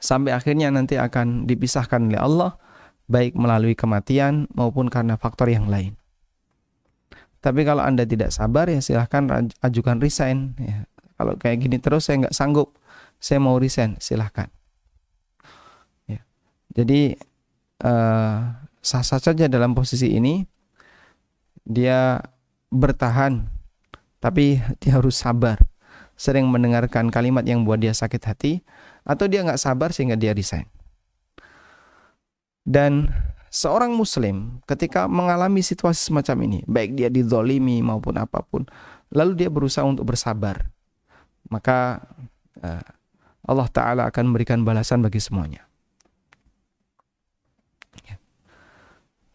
Sampai akhirnya nanti akan dipisahkan oleh Allah, baik melalui kematian maupun karena faktor yang lain. Tapi kalau Anda tidak sabar ya silahkan ajukan resign. Ya, kalau kayak gini terus saya nggak sanggup, saya mau resign, silahkan. Ya. Jadi sah-sah saja dalam posisi ini dia bertahan, tapi dia harus sabar. Sering mendengarkan kalimat yang buat dia sakit hati, atau dia nggak sabar sehingga dia resign. Dan seorang muslim ketika mengalami situasi semacam ini, baik dia dizolimi maupun apapun, lalu dia berusaha untuk bersabar, maka Allah Ta'ala akan memberikan balasan bagi semuanya.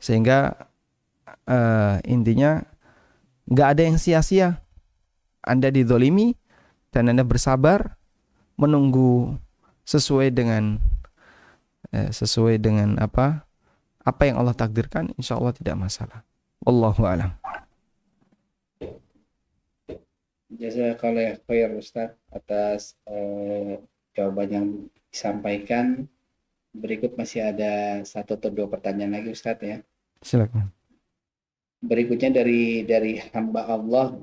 Sehingga intinya nggak ada yang sia-sia. Anda dizolimi dan Anda bersabar menunggu sesuai dengan apa yang Allah takdirkan, insya Allah tidak masalah. Wallahu a'lam. Jazakallahu khair Ustaz atas jawaban yang disampaikan. Berikut masih ada satu atau dua pertanyaan lagi Ustaz ya. Silakan. Berikutnya dari hamba Allah,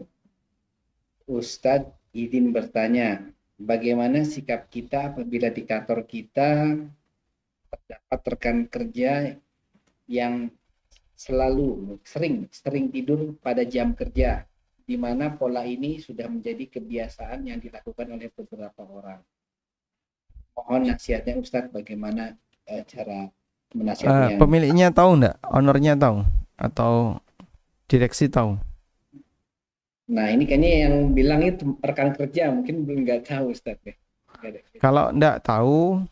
Ustaz izin bertanya, bagaimana sikap kita apabila di kantor kita terdapat rekan kerja yang selalu sering tidur pada jam kerja, di mana pola ini sudah menjadi kebiasaan yang dilakukan oleh beberapa orang. Mohon nasihatnya Ustadz, bagaimana cara menasihati yang... Pemiliknya tahu enggak? Ownernya tahu? Atau direksi tahu? Nah, ini kayaknya yang bilang itu rekan kerja, mungkin belum nggak tahu Ustadz ya. Kalau enggak tahu,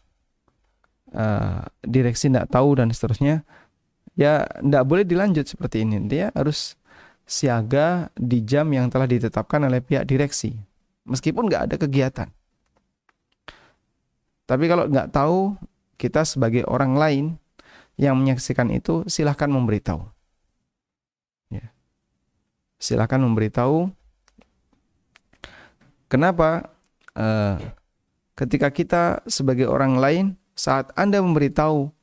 direksi enggak tahu dan seterusnya, ya enggak boleh dilanjut seperti ini. Dia harus siaga di jam yang telah ditetapkan oleh pihak direksi, meskipun enggak ada kegiatan. Tapi kalau enggak tahu, kita sebagai orang lain yang menyaksikan itu, silahkan memberitahu. Ya. Silahkan memberitahu. Kenapa? Ketika kita sebagai orang lain, saat Anda memberitahu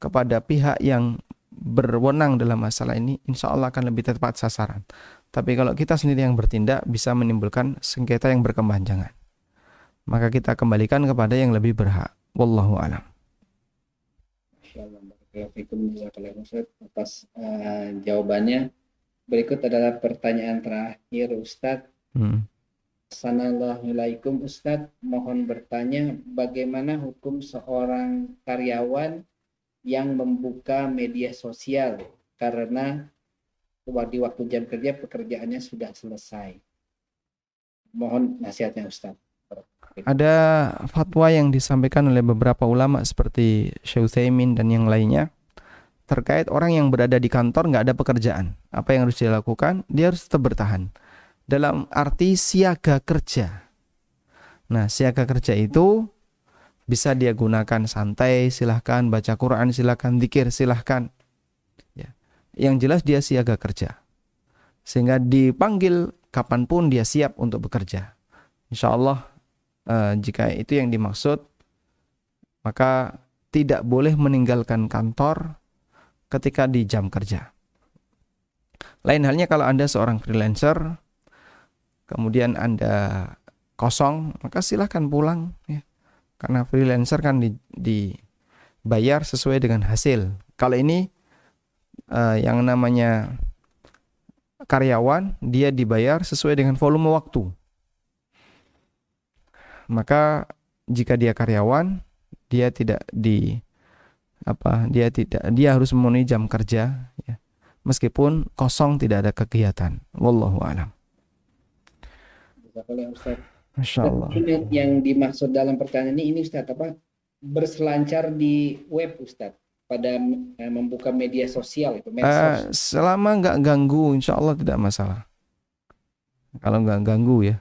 kepada pihak yang berwenang dalam masalah ini, insya Allah akan lebih tepat sasaran. Tapi kalau kita sendiri yang bertindak, bisa menimbulkan sengketa yang berkepanjangan. Maka kita kembalikan kepada yang lebih berhak. Wallahu a'lam. Atas jawabannya. Berikut adalah pertanyaan terakhir Ustadz. Assalamualaikum Ustadz, mohon bertanya bagaimana hukum seorang karyawan yang membuka media sosial karena di waktu jam kerja pekerjaannya sudah selesai. Mohon nasihatnya Ustadz. Ada fatwa yang disampaikan oleh beberapa ulama seperti Syekh Utsaimin dan yang lainnya terkait orang yang berada di kantor nggak ada pekerjaan. Apa yang harus dilakukan? Dia harus tetap bertahan. Dalam arti siaga kerja. Nah, siaga kerja itu bisa dia gunakan santai, silahkan baca Quran, silahkan zikir, silahkan. Ya. Yang jelas dia siaga kerja. Sehingga dipanggil kapanpun dia siap untuk bekerja. Insya Allah, jika itu yang dimaksud, maka tidak boleh meninggalkan kantor ketika di jam kerja. Lain halnya kalau Anda seorang freelancer, kemudian Anda kosong, maka silahkan pulang ya. Karena freelancer kan dibayar sesuai dengan hasil. Kalau ini yang namanya karyawan, dia dibayar sesuai dengan volume waktu. Maka jika dia karyawan, dia harus memenuhi jam kerja ya. Meskipun kosong tidak ada kegiatan. Wallahu a'lam. Masya Allah. Yang dimaksud dalam pertanyaan ini Ustadz apa? Berselancar di web Ustadz pada membuka media sosial itu. Selama nggak ganggu, insya Allah tidak masalah. Kalau nggak ganggu ya,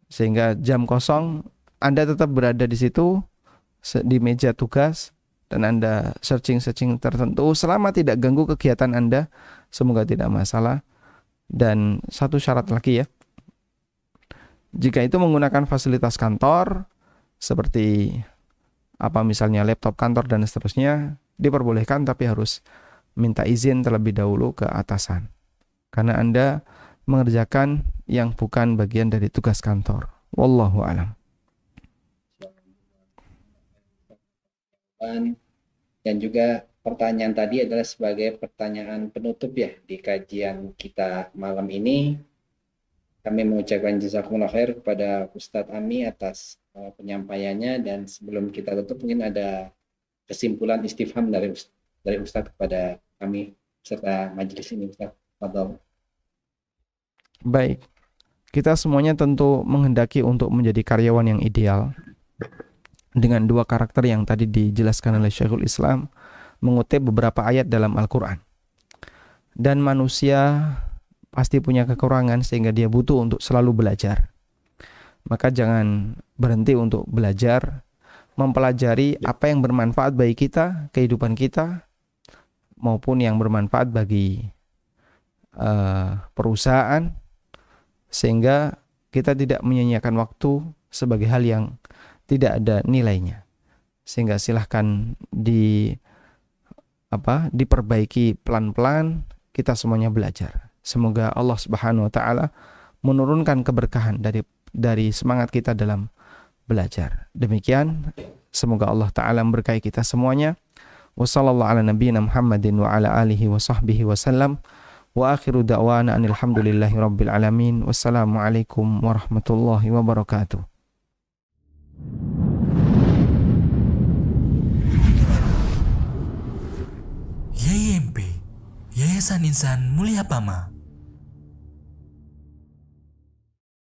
sehingga jam kosong Anda tetap berada di situ di meja tugas dan Anda searching tertentu, selama tidak ganggu kegiatan Anda, semoga tidak masalah. Dan satu syarat lagi ya. Jika itu menggunakan fasilitas kantor seperti misalnya laptop kantor dan seterusnya, diperbolehkan, tapi harus minta izin terlebih dahulu ke atasan. Karena Anda mengerjakan yang bukan bagian dari tugas kantor. Wallahu a'lam. Dan juga pertanyaan tadi adalah sebagai pertanyaan penutup ya di kajian kita malam ini. Kami mengucapkan jazakumullah khair kepada Ustadz Ami atas penyampaiannya, dan sebelum kita tutup mungkin ada kesimpulan istifham dari Ustadz kepada kami serta majelis ini Ustadz. Fadhol. Baik. Kita semuanya tentu menghendaki untuk menjadi karyawan yang ideal dengan dua karakter yang tadi dijelaskan oleh Syekhul Islam, mengutip beberapa ayat dalam Al-Quran. Dan manusia pasti punya kekurangan sehingga dia butuh untuk selalu belajar. Maka jangan berhenti untuk belajar, mempelajari apa yang bermanfaat bagi kita, kehidupan kita, maupun yang bermanfaat bagi perusahaan, sehingga kita tidak menyia-nyiakan waktu sebagai hal yang tidak ada nilainya. Sehingga silahkan diperbaiki pelan-pelan, kita semuanya belajar. Semoga Allah Subhanahu wa taala menurunkan keberkahan dari semangat kita dalam belajar. Demikian, semoga Allah taala memberkahi kita semuanya. Wassallallahu ala nabiyyina Muhammadin wa ala alihi wa sahbihi wasallam. Wa akhiru da'wana anilhamdulillahi rabbil alamin. Wassalamualaikum warahmatullahi wabarakatuh. YIMP, Yayasan Insan Mulia Pama.